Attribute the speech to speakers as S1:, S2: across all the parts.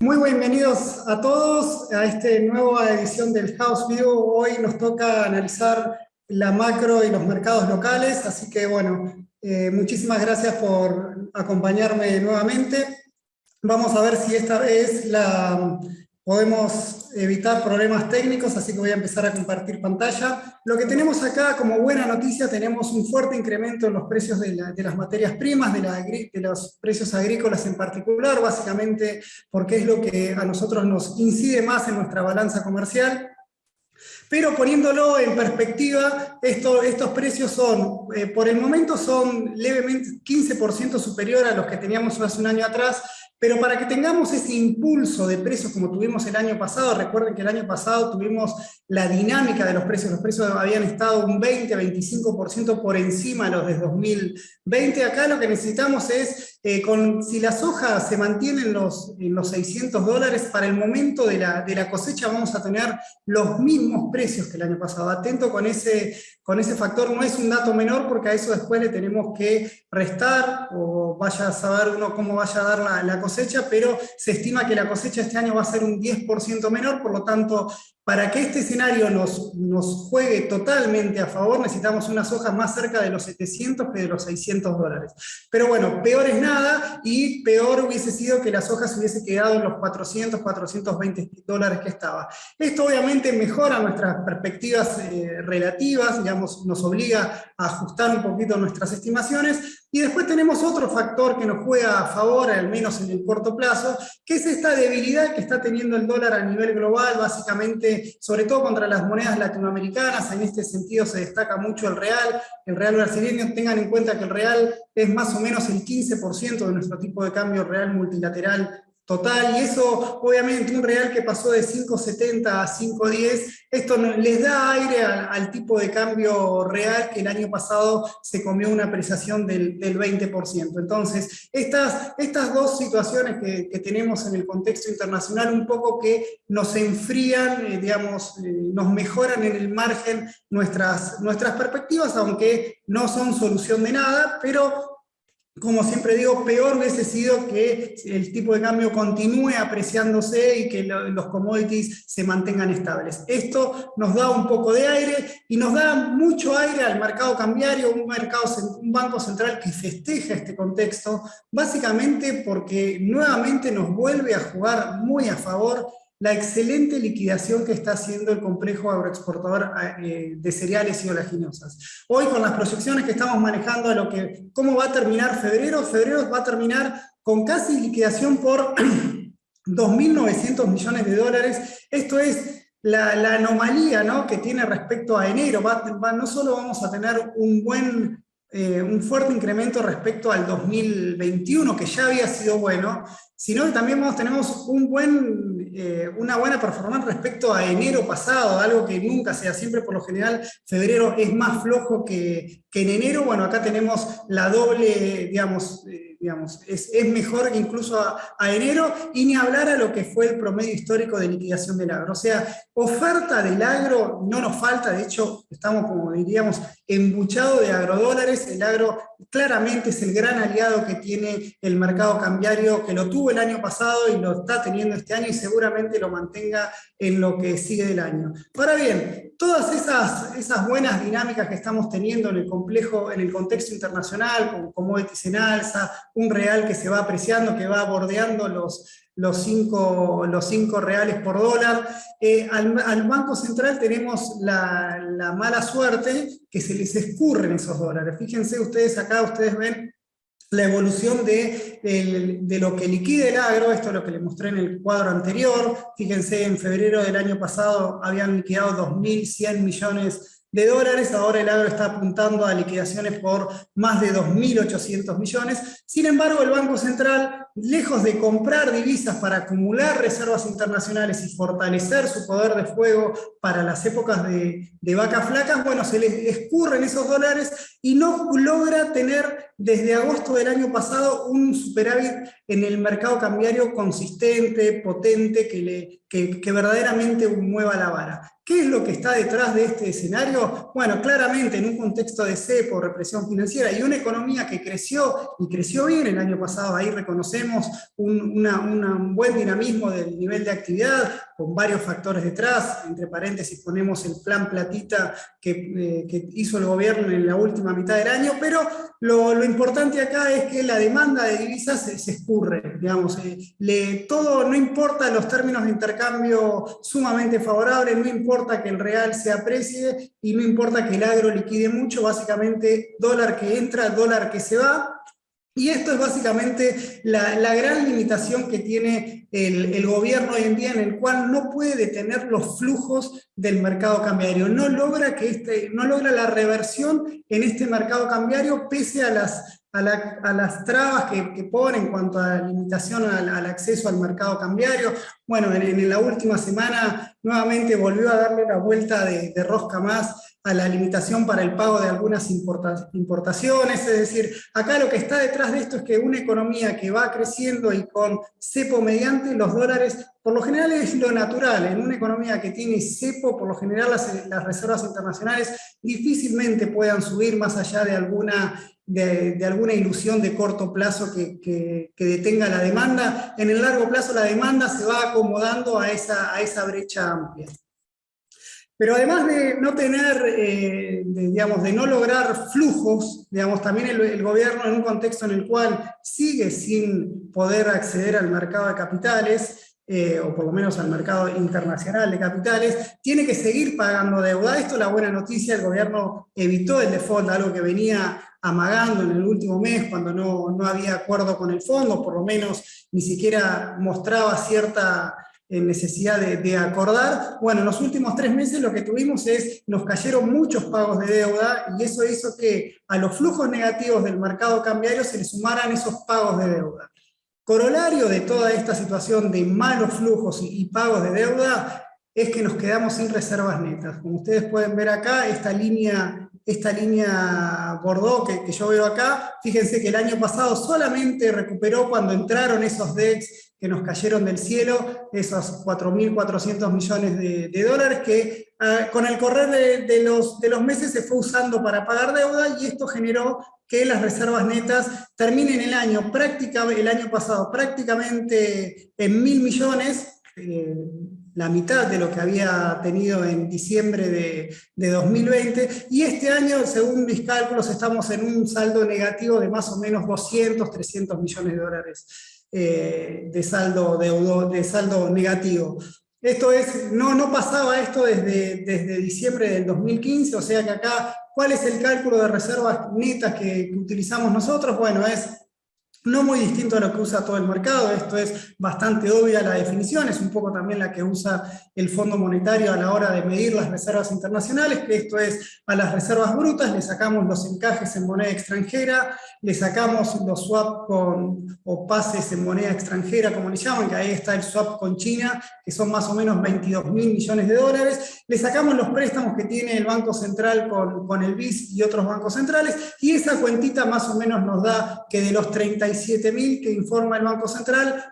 S1: Muy bienvenidos a todos a esta nueva edición del House View. Hoy nos toca analizar la macro y los mercados locales, así que bueno, muchísimas gracias por acompañarme nuevamente. Vamos a ver si esta vez podemos evitar problemas técnicos, así que voy a empezar a compartir pantalla. Lo que tenemos acá como buena noticia, tenemos un fuerte incremento en los precios de las materias primas, de los precios agrícolas en particular, básicamente porque es lo que a nosotros nos incide más en nuestra balanza comercial. Pero poniéndolo en perspectiva, estos precios son, por el momento son levemente 15% superior a los que teníamos hace un año atrás, pero para que tengamos ese impulso de precios como tuvimos el año pasado, recuerden que el año pasado tuvimos la dinámica de los precios habían estado un 20-25% por encima de los de 2020, acá lo que necesitamos es, si la soja se mantiene en los $600, para el momento de la cosecha vamos a tener los mismos precios que el año pasado. Atento con ese factor, no es un dato menor porque a eso después le tenemos que restar o vaya a saber uno cómo vaya a dar la cosecha, pero se estima que la cosecha este año va a ser un 10% menor, por lo tanto, para que este escenario nos juegue totalmente a favor, necesitamos una soja más cerca de los 700 que de los $600. Pero bueno, peor es nada, y peor hubiese sido que la soja se hubiese quedado en los 400, $420 que estaba. Esto obviamente mejora nuestras perspectivas relativas, digamos, nos obliga a ajustar un poquito nuestras estimaciones, y después tenemos otro factor que nos juega a favor, al menos en el corto plazo, que es esta debilidad que está teniendo el dólar a nivel global, básicamente, sobre todo contra las monedas latinoamericanas. En este sentido se destaca mucho el real brasileño. Tengan en cuenta que el real es más o menos el 15% de nuestro tipo de cambio real multilateral total, y eso obviamente un real que pasó de 5,70 a 5,10, esto les da aire al tipo de cambio real que el año pasado se comió una apreciación del 20%. Entonces, estas dos situaciones que tenemos en el contexto internacional un poco que nos enfrían, digamos, nos mejoran en el margen nuestras perspectivas, aunque no son solución de nada, pero como siempre digo, peor hubiese sido que el tipo de cambio continúe apreciándose y que los commodities se mantengan estables. Esto nos da un poco de aire y nos da mucho aire al mercado cambiario, un banco central que festeja este contexto, básicamente porque nuevamente nos vuelve a jugar muy a favor la excelente liquidación que está haciendo el complejo agroexportador de cereales y oleaginosas. Hoy, con las proyecciones que estamos manejando cómo va a terminar febrero va a terminar con casi liquidación por 2.900 millones de dólares. Esto es la anomalía, ¿no?, que tiene respecto a enero. No solo vamos a tener un fuerte incremento respecto al 2021, que ya había sido bueno, sino que también tenemos una buena performance respecto a enero pasado, algo que nunca sea, siempre por lo general febrero es más flojo que en enero. Bueno, acá tenemos la doble, digamos, es mejor incluso a enero, y ni hablar a lo que fue el promedio histórico de liquidación del agro. O sea, oferta del agro no nos falta, de hecho estamos, como diríamos, embuchados de agrodólares. El agro claramente es el gran aliado que tiene el mercado cambiario, que lo tuvo el año pasado y lo está teniendo este año, y seguramente lo mantenga en lo que sigue del año. Ahora bien, todas esas buenas dinámicas que estamos teniendo en el contexto internacional, con commodities en alza, un real que se va apreciando, que va bordeando los 5 reales por dólar. Al Banco Central tenemos la mala suerte que se les escurren esos dólares. Fíjense ustedes acá, ustedes ven la evolución de lo que liquida el agro. Esto es lo que les mostré en el cuadro anterior. Fíjense, en febrero del año pasado habían liquidado 2.100 millones de dólares, ahora el agro está apuntando a liquidaciones por más de 2.800 millones. Sin embargo, el Banco Central, lejos de comprar divisas para acumular reservas internacionales y fortalecer su poder de fuego para las épocas de vacas flacas, bueno, se les escurren esos dólares y no logra tener desde agosto del año pasado un superávit en el mercado cambiario consistente, potente, que verdaderamente mueva la vara. ¿Qué es lo que está detrás de este escenario? Bueno, claramente en un contexto de cepo, represión financiera y una economía que creció y creció bien el año pasado, ahí reconocemos un buen dinamismo del nivel de actividad, con varios factores detrás, entre paréntesis ponemos el plan platita que hizo el gobierno en la última mitad del año, pero lo importante acá es que la demanda de divisas se escurre, digamos, todo, no importa los términos de intercambio sumamente favorables, no importa que el real se aprecie y no importa que el agro liquide mucho, básicamente dólar que entra, dólar que se va. Y esto es básicamente la gran limitación que tiene el gobierno hoy en día, en el cual no puede detener los flujos del mercado cambiario. No logra la reversión en este mercado cambiario pese a las trabas que pone en cuanto a la limitación al acceso al mercado cambiario. Bueno, en la última semana nuevamente volvió a darle la vuelta de rosca más a la limitación para el pago de algunas importaciones, es decir, acá lo que está detrás de esto es que una economía que va creciendo y con cepo mediante los dólares, por lo general es lo natural, en una economía que tiene cepo, por lo general las reservas internacionales difícilmente puedan subir más allá de alguna ilusión de corto plazo que detenga la demanda. En el largo plazo la demanda se va acomodando a esa brecha amplia. Pero además de no tener, de no lograr flujos, también el gobierno en un contexto en el cual sigue sin poder acceder al mercado de capitales, o por lo menos al mercado internacional de capitales, tiene que seguir pagando deuda. Esto es la buena noticia, el gobierno evitó el default, algo que venía amagando en el último mes cuando no había acuerdo con el fondo, por lo menos ni siquiera mostraba cierta necesidad de acordar. Bueno, en los últimos 3 meses lo que tuvimos nos cayeron muchos pagos de deuda y eso hizo que a los flujos negativos del mercado cambiario se le sumaran esos pagos de deuda. Corolario de toda esta situación de malos flujos y pagos de deuda es que nos quedamos sin reservas netas. Como ustedes pueden ver acá, esta línea Bordeaux que yo veo acá, fíjense que el año pasado solamente recuperó cuando entraron esos DEX que nos cayeron del cielo, esos 4.400 millones de dólares que con el correr de los meses se fue usando para pagar deuda y esto generó que las reservas netas terminen el año pasado prácticamente en 1.000 millones, la mitad de lo que había tenido en diciembre de 2020, y este año, según mis cálculos, estamos en un saldo negativo de más o menos 200, 300 millones de dólares de saldo negativo. Esto no pasaba esto desde diciembre del 2015, o sea que acá, ¿cuál es el cálculo de reservas netas que utilizamos nosotros? Bueno, es no muy distinto a lo que usa todo el mercado, esto es bastante obvia la definición, es un poco también la que usa el Fondo Monetario a la hora de medir las reservas internacionales, que esto es a las reservas brutas, le sacamos los encajes en moneda extranjera, le sacamos los swap o pases en moneda extranjera, como le llaman, que ahí está el swap con China, que son más o menos 22.000 millones de dólares, le sacamos los préstamos que tiene el Banco Central con el BIS y otros bancos centrales, y esa cuentita más o menos nos da que de los 37.000 que informa el Banco Central,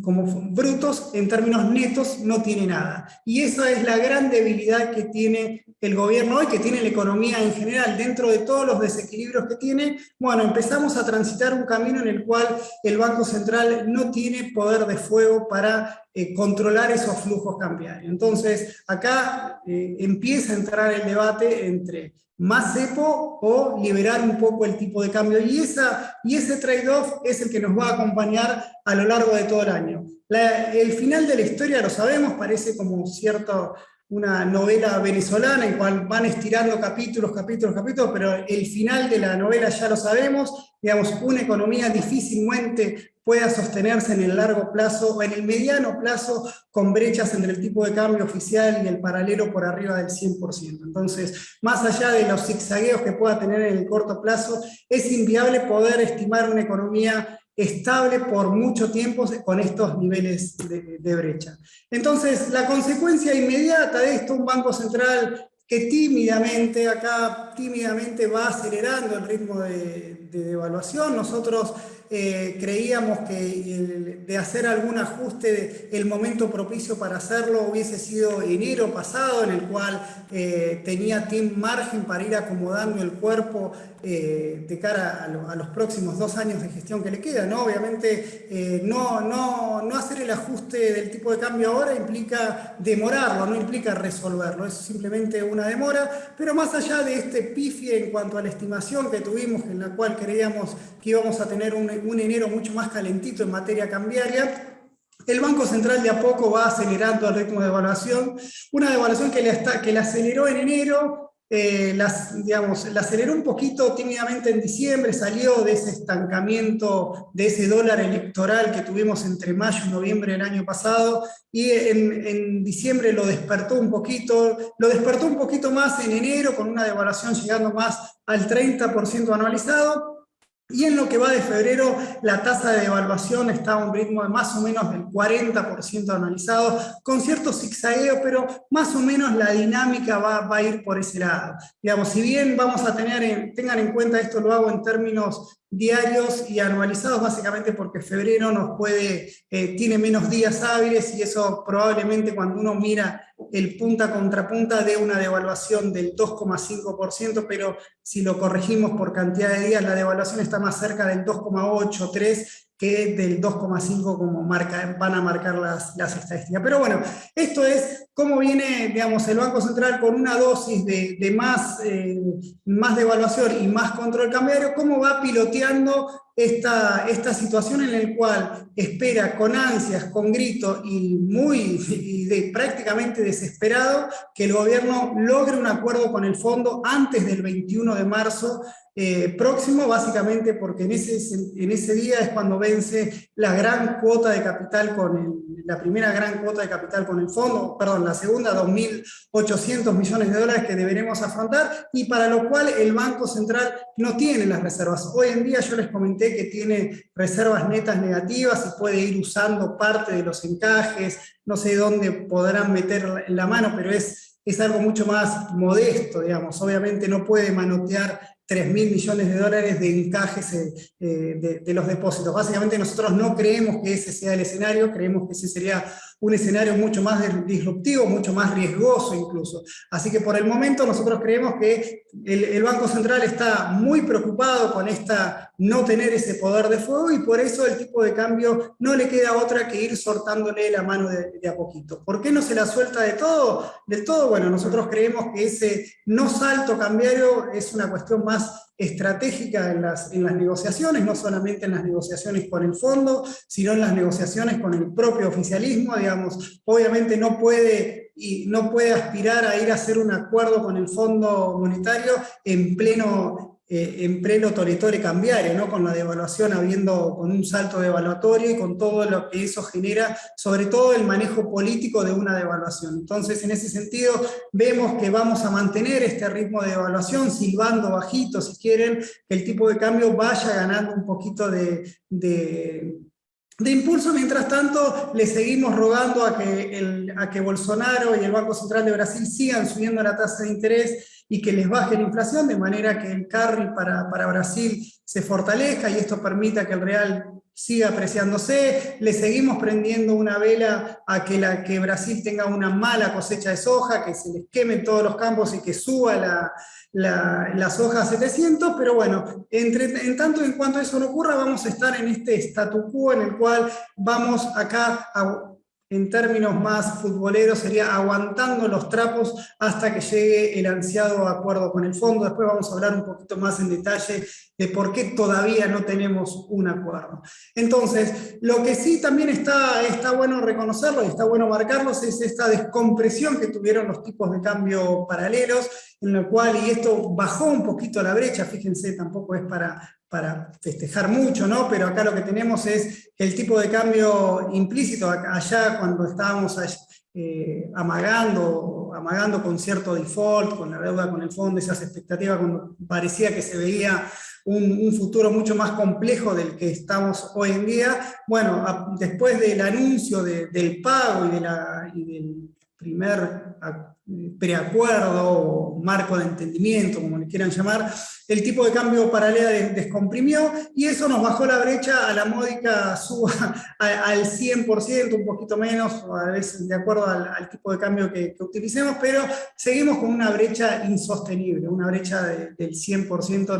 S1: como brutos, en términos netos, no tiene nada. Y esa es la gran debilidad que tiene el gobierno hoy, que tiene la economía en general. Dentro de todos los desequilibrios que tiene, bueno, empezamos a transitar un camino en el cual el Banco Central no tiene poder de fuego para controlar esos flujos cambiarios. Entonces, acá empieza a entrar el debate entre más cepo o liberar un poco el tipo de cambio. Y ese trade-off es el que nos va a acompañar a lo largo de todo el año. El final de la historia lo sabemos, parece como una novela venezolana en cual van estirando capítulos, pero el final de la novela ya lo sabemos. Digamos, una economía difícilmente pueda sostenerse en el largo plazo o en el mediano plazo con brechas entre el tipo de cambio oficial y el paralelo por arriba del 100%. Entonces, más allá de los zigzagueos que pueda tener en el corto plazo, es inviable poder estimar una economía estable por mucho tiempo con estos niveles de brecha. Entonces, la consecuencia inmediata de esto, un Banco Central que tímidamente, acá tímidamente va acelerando el ritmo de devaluación. Nosotros creíamos que de hacer algún ajuste, el momento propicio para hacerlo hubiese sido enero pasado, en el cual tenía margen para ir acomodando el cuerpo de cara a los próximos 2 años de gestión que le quedan, ¿no? Obviamente no hacer el ajuste del tipo de cambio ahora implica demorarlo, no implica resolverlo, es simplemente una demora, pero más allá de este pifie en cuanto a la estimación que tuvimos, en la cual creíamos que íbamos a tener un enero mucho más calentito en materia cambiaria, el Banco Central de a poco va acelerando el ritmo de devaluación, una devaluación que la aceleró en enero, la aceleró un poquito tímidamente en diciembre, salió de ese estancamiento, de ese dólar electoral que tuvimos entre mayo y noviembre del año pasado, y en diciembre lo despertó un poquito más en enero, con una devaluación llegando más al 30% anualizado. Y en lo que va de febrero, la tasa de devaluación está a un ritmo de más o menos del 40% anualizado, con cierto zigzagueo, pero más o menos la dinámica va a ir por ese lado. Digamos, si bien vamos a tengan en cuenta, esto lo hago en términos diarios y anualizados, básicamente porque febrero tiene menos días hábiles, y eso probablemente cuando uno mira el punta contra punta de una devaluación del 2,5%, pero si lo corregimos por cantidad de días, la devaluación está más cerca del 2,8, 3, que del 2,5 como van a marcar las estadísticas. Pero bueno, esto es cómo viene, digamos, el Banco Central con una dosis de más devaluación y más control cambiario, cómo va piloteando esta situación en la cual espera con ansias, con grito prácticamente desesperado que el gobierno logre un acuerdo con el fondo antes del 21 de marzo próximo, básicamente porque en ese día es cuando vence la gran cuota de capital la primera gran cuota de capital con el fondo, perdón, la segunda, 2.800 millones de dólares que deberemos afrontar, y para lo cual el Banco Central no tiene las reservas. Hoy en día yo les comenté que tiene reservas netas negativas y puede ir usando parte de los encajes, no sé dónde podrán meter la mano, pero es algo mucho más modesto, digamos. Obviamente no puede manotear 3.000 millones de dólares de encajes de los depósitos. Básicamente nosotros no creemos que ese sea el escenario, creemos que ese sería un escenario mucho más disruptivo, mucho más riesgoso incluso. Así que por el momento nosotros creemos que el Banco Central está muy preocupado con no tener ese poder de fuego, y por eso el tipo de cambio no le queda otra que ir soltándole la mano de a poquito. ¿Por qué no se la suelta del todo? Bueno, nosotros creemos que ese no salto cambiario es una cuestión más estratégica en las negociaciones, no solamente en las negociaciones con el fondo, sino en las negociaciones con el propio oficialismo. Digamos, obviamente no puede aspirar a ir a hacer un acuerdo con el Fondo Monetario en pleno toritore cambiario, ¿no? Con la devaluación con un salto devaluatorio y con todo lo que eso genera, sobre todo el manejo político de una devaluación. Entonces, en ese sentido, vemos que vamos a mantener este ritmo de devaluación, silbando bajito, si quieren, que el tipo de cambio vaya ganando un poquito de impulso. Mientras tanto, le seguimos rogando a que Bolsonaro y el Banco Central de Brasil sigan subiendo la tasa de interés y que les baje la inflación, de manera que el carry para Brasil se fortalezca y esto permita que el real siga apreciándose. Le seguimos prendiendo una vela a que Brasil tenga una mala cosecha de soja, que se les quemen todos los campos y que suba la soja a 700, pero bueno, en tanto en cuanto eso no ocurra, vamos a estar en este statu quo en el cual vamos acá en términos más futboleros sería aguantando los trapos hasta que llegue el ansiado acuerdo con el fondo. Después vamos a hablar un poquito más en detalle de por qué todavía no tenemos un acuerdo. Entonces, lo que sí también está bueno reconocerlo y está bueno marcarlo es esta descompresión que tuvieron los tipos de cambio paralelos, en lo cual, y esto bajó un poquito la brecha, fíjense, tampoco es para festejar mucho, ¿no? Pero acá lo que tenemos es el tipo de cambio implícito, allá cuando estábamos amagando con cierto default, con la deuda con el fondo, esas expectativas, cuando parecía que se veía un futuro mucho más complejo del que estamos hoy en día. Bueno, después del anuncio del pago y del primer preacuerdo o marco de entendimiento, como le quieran llamar, el tipo de cambio paralela descomprimió y eso nos bajó la brecha a la módica suba al 100%, un poquito menos, o a veces de acuerdo al tipo de cambio que utilicemos, pero seguimos con una brecha insostenible, una brecha del 100%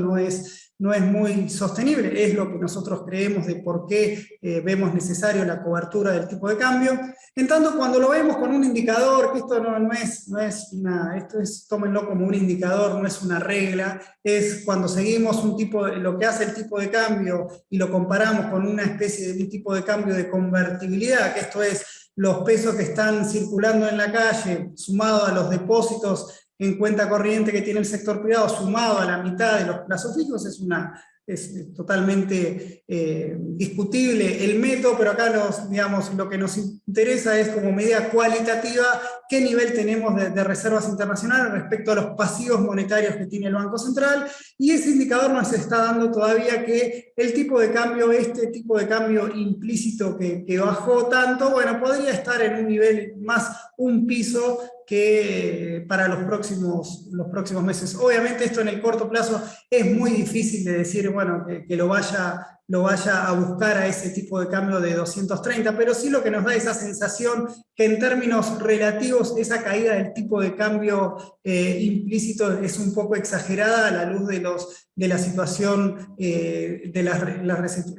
S1: no es muy sostenible, es lo que nosotros creemos de por qué vemos necesario la cobertura del tipo de cambio. En tanto, cuando lo vemos con un indicador, que esto no es una, esto es, tómenlo como un indicador, no es una regla, es cuando seguimos lo que hace el tipo de cambio y lo comparamos con una especie de un tipo de cambio de convertibilidad, que esto es los pesos que están circulando en la calle, sumado a los depósitos en cuenta corriente que tiene el sector privado, sumado a la mitad de los plazos fijos, es totalmente discutible el método, pero acá lo que nos interesa es como medida cualitativa qué nivel tenemos de reservas internacionales respecto a los pasivos monetarios que tiene el Banco Central, y ese indicador nos está dando todavía que el tipo de cambio, este tipo de cambio implícito que bajó tanto, bueno, podría estar en un nivel más, un piso que para los próximos meses. Obviamente esto en el corto plazo es muy difícil de decir, bueno, que lo vaya a buscar a ese tipo de cambio de 230, pero sí lo que nos da esa sensación que en términos relativos esa caída del tipo de cambio implícito es un poco exagerada a la luz de la situación,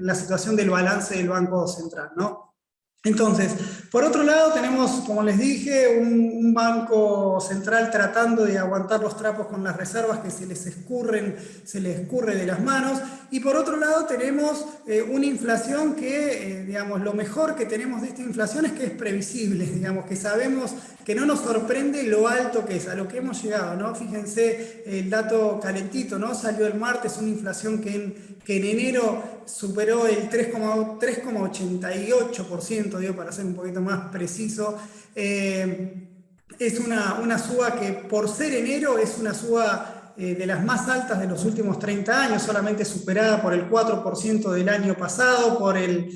S1: la situación del balance del Banco Central, ¿no? Entonces, por otro lado tenemos, como les dije, un Banco Central tratando de aguantar los trapos con las reservas que se les escurre de las manos, y por otro lado tenemos una inflación que, digamos, lo mejor que tenemos de esta inflación es que es previsible, digamos, que sabemos que no nos sorprende lo alto que es, a lo que hemos llegado, ¿no? Fíjense el dato calentito, ¿no? Salió el martes una inflación que en enero superó el 3,88%, digo, para ser un poquito más preciso. Es una suba que por ser enero es una suba de las más altas de los últimos 30 años, solamente superada por el 4% del año pasado, por el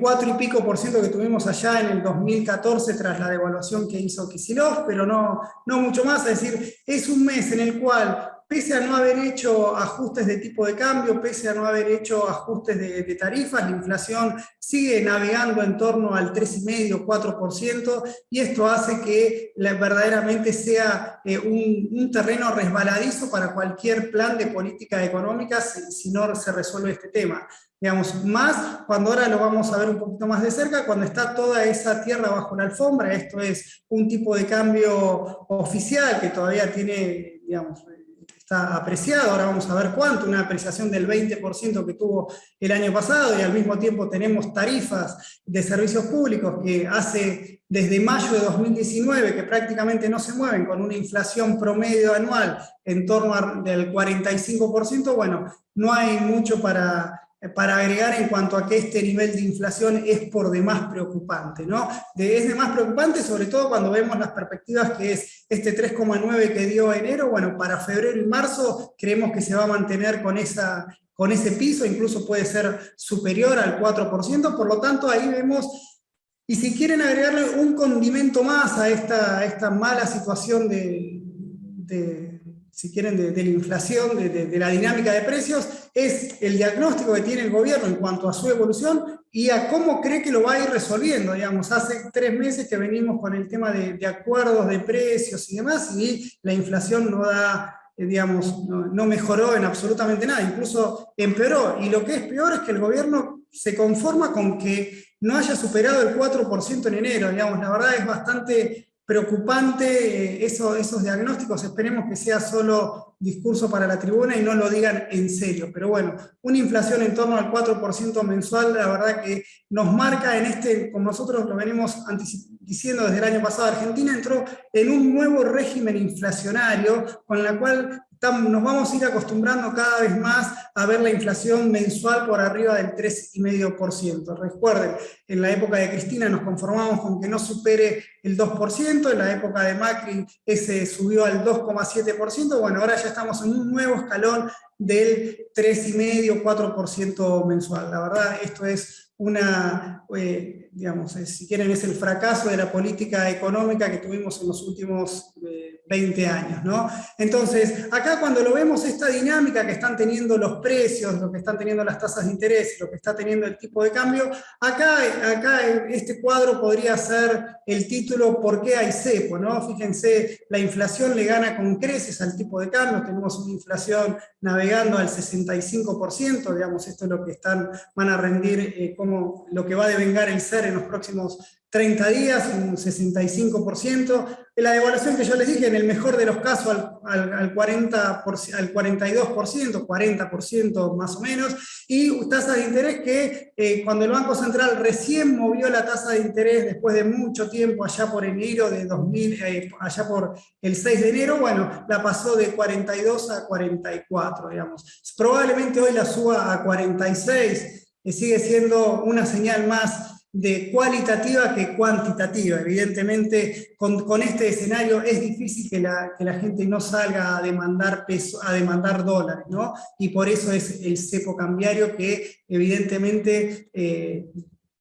S1: 4 y pico por ciento que tuvimos allá en el 2014 tras la devaluación que hizo Kicillof, pero no mucho más. Es decir, es un mes en el cual, pese a no haber hecho ajustes de tipo de cambio, pese a no haber hecho ajustes de tarifas, la inflación sigue navegando en torno al 3,5, 4%, y esto hace que verdaderamente sea un terreno resbaladizo para cualquier plan de política económica si no se resuelve este tema. Digamos, más cuando ahora lo vamos a ver un poquito más de cerca, cuando está toda esa tierra bajo la alfombra. Esto es un tipo de cambio oficial que todavía tiene, digamos, está apreciado, ahora vamos a ver cuánto, una apreciación del 20% que tuvo el año pasado, y al mismo tiempo tenemos tarifas de servicios públicos que hace desde mayo de 2019 que prácticamente no se mueven, con una inflación promedio anual en torno del 45%, bueno, no hay mucho para agregar en cuanto a que este nivel de inflación es por demás preocupante, ¿no? Es demás preocupante sobre todo cuando vemos las perspectivas que es este 3,9 que dio enero. Bueno, para febrero y marzo creemos que se va a mantener con ese piso, incluso puede ser superior al 4%, por lo tanto ahí vemos, y si quieren agregarle un condimento más a esta mala situación si quieren, de la inflación, de la dinámica de precios, es el diagnóstico que tiene el gobierno en cuanto a su evolución y a cómo cree que lo va a ir resolviendo. Digamos, hace 3 meses que venimos con el tema de acuerdos de precios y demás, y la inflación no mejoró en absolutamente nada, incluso empeoró. Y lo que es peor es que el gobierno se conforma con que no haya superado el 4% en enero. Digamos, la verdad es bastante preocupante esos diagnósticos. Esperemos que sea solo discurso para la tribuna y no lo digan en serio. Pero bueno, una inflación en torno al 4% mensual, la verdad que nos marca como nosotros lo venimos diciendo desde el año pasado, Argentina entró en un nuevo régimen inflacionario, con la cual nos vamos a ir acostumbrando cada vez más a ver la inflación mensual por arriba del 3,5%. Recuerden, en la época de Cristina nos conformamos con que no supere el 2%, en la época de Macri ese subió al 2,7%, bueno, ahora ya estamos en un nuevo escalón del 3,5, 4% mensual. La verdad, esto es digamos, si quieren, es el fracaso de la política económica que tuvimos en los últimos 20 años, ¿no? Entonces, acá cuando lo vemos esta dinámica que están teniendo los precios, lo que están teniendo las tasas de interés, lo que está teniendo el tipo de cambio, acá este cuadro podría ser el título ¿Por qué hay cepo?, ¿no? Fíjense, la inflación le gana con creces al tipo de cambio, tenemos una inflación navegando al 65%, digamos, esto es lo que van a rendir como lo que va a devengar el SER en los próximos 30 días, un 65%. La devaluación que yo les dije, en el mejor de los casos al 42%, 40% más o menos, y tasas de interés que cuando el Banco Central recién movió la tasa de interés después de mucho tiempo, allá por enero de 2000, allá por el 6 de enero, bueno, la pasó de 42 a 44, digamos. Probablemente hoy la suba a 46, sigue siendo una señal más de cualitativa que cuantitativa. Evidentemente, con este escenario es difícil que la gente no salga a demandar a demandar dólares, ¿no? Y por eso es el cepo cambiario que evidentemente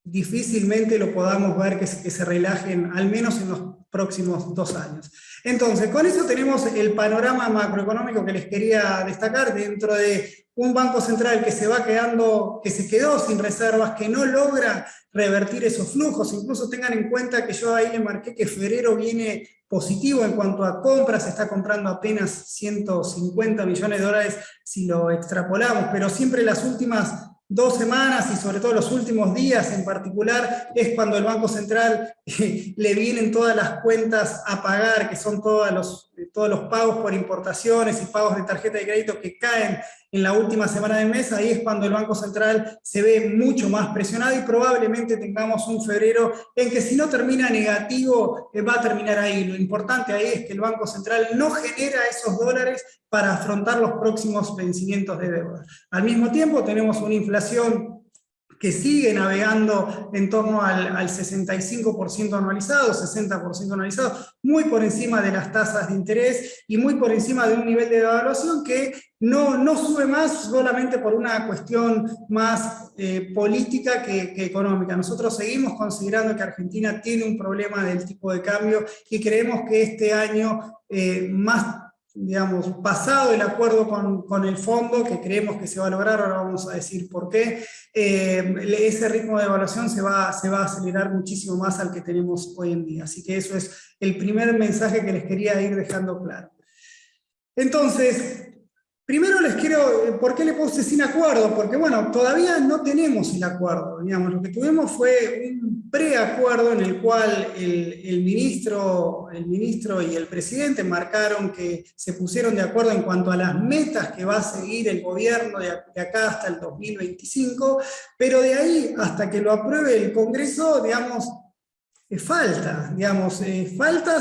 S1: difícilmente lo podamos ver que se relajen, al menos en los próximos 2 años. Entonces, con eso tenemos el panorama macroeconómico que les quería destacar dentro de un Banco Central que se quedó sin reservas, que no logra revertir esos flujos. Incluso tengan en cuenta que yo ahí le marqué que febrero viene positivo en cuanto a compras, se está comprando apenas 150 millones de dólares si lo extrapolamos, pero siempre las últimas 2 semanas y sobre todo los últimos días en particular es cuando el Banco Central le vienen todas las cuentas a pagar, que son todos los pagos por importaciones y pagos de tarjeta de crédito que caen en la última semana del mes. Ahí es cuando el Banco Central se ve mucho más presionado y probablemente tengamos un febrero en que si no termina negativo, va a terminar ahí. Lo importante ahí es que el Banco Central no genera esos dólares para afrontar los próximos vencimientos de deuda. Al mismo tiempo tenemos una inflación que sigue navegando en torno al 65% anualizado, 60% anualizado, muy por encima de las tasas de interés y muy por encima de un nivel de devaluación que no sube más solamente por una cuestión más política que económica. Nosotros seguimos considerando que Argentina tiene un problema del tipo de cambio y creemos que este año más, digamos, pasado el acuerdo con el fondo, que creemos que se va a lograr, ahora vamos a decir por qué, ese ritmo de evaluación se va a acelerar muchísimo más al que tenemos hoy en día. Así que eso es el primer mensaje que les quería ir dejando claro. Entonces, primero ¿por qué le puse sin acuerdo? Porque bueno, todavía no tenemos el acuerdo, digamos, lo que tuvimos fue un preacuerdo en el cual el ministro y el presidente marcaron que se pusieron de acuerdo en cuanto a las metas que va a seguir el gobierno de acá hasta el 2025, pero de ahí hasta que lo apruebe el Congreso, digamos, falta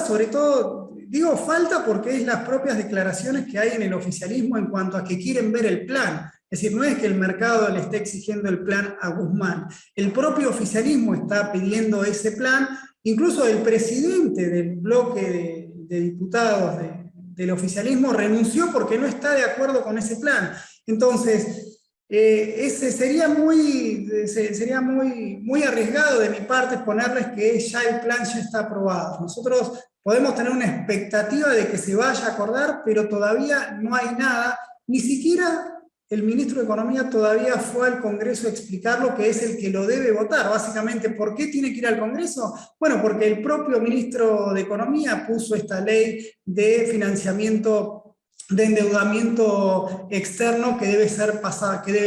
S1: sobre todo. Digo falta porque es las propias declaraciones que hay en el oficialismo en cuanto a que quieren ver el plan. Es decir, no es que el mercado le esté exigiendo el plan a Guzmán. El propio oficialismo está pidiendo ese plan. Incluso el presidente del bloque de diputados del oficialismo renunció porque no está de acuerdo con ese plan. Entonces, sería muy arriesgado de mi parte ponerles que ya el plan ya está aprobado. Nosotros podemos tener una expectativa de que se vaya a acordar, pero todavía no hay nada, ni siquiera el ministro de Economía todavía fue al Congreso a explicarlo, que es el que lo debe votar. Básicamente, ¿por qué tiene que ir al Congreso? Bueno, porque el propio ministro de Economía puso esta ley de financiamiento, de endeudamiento externo que debe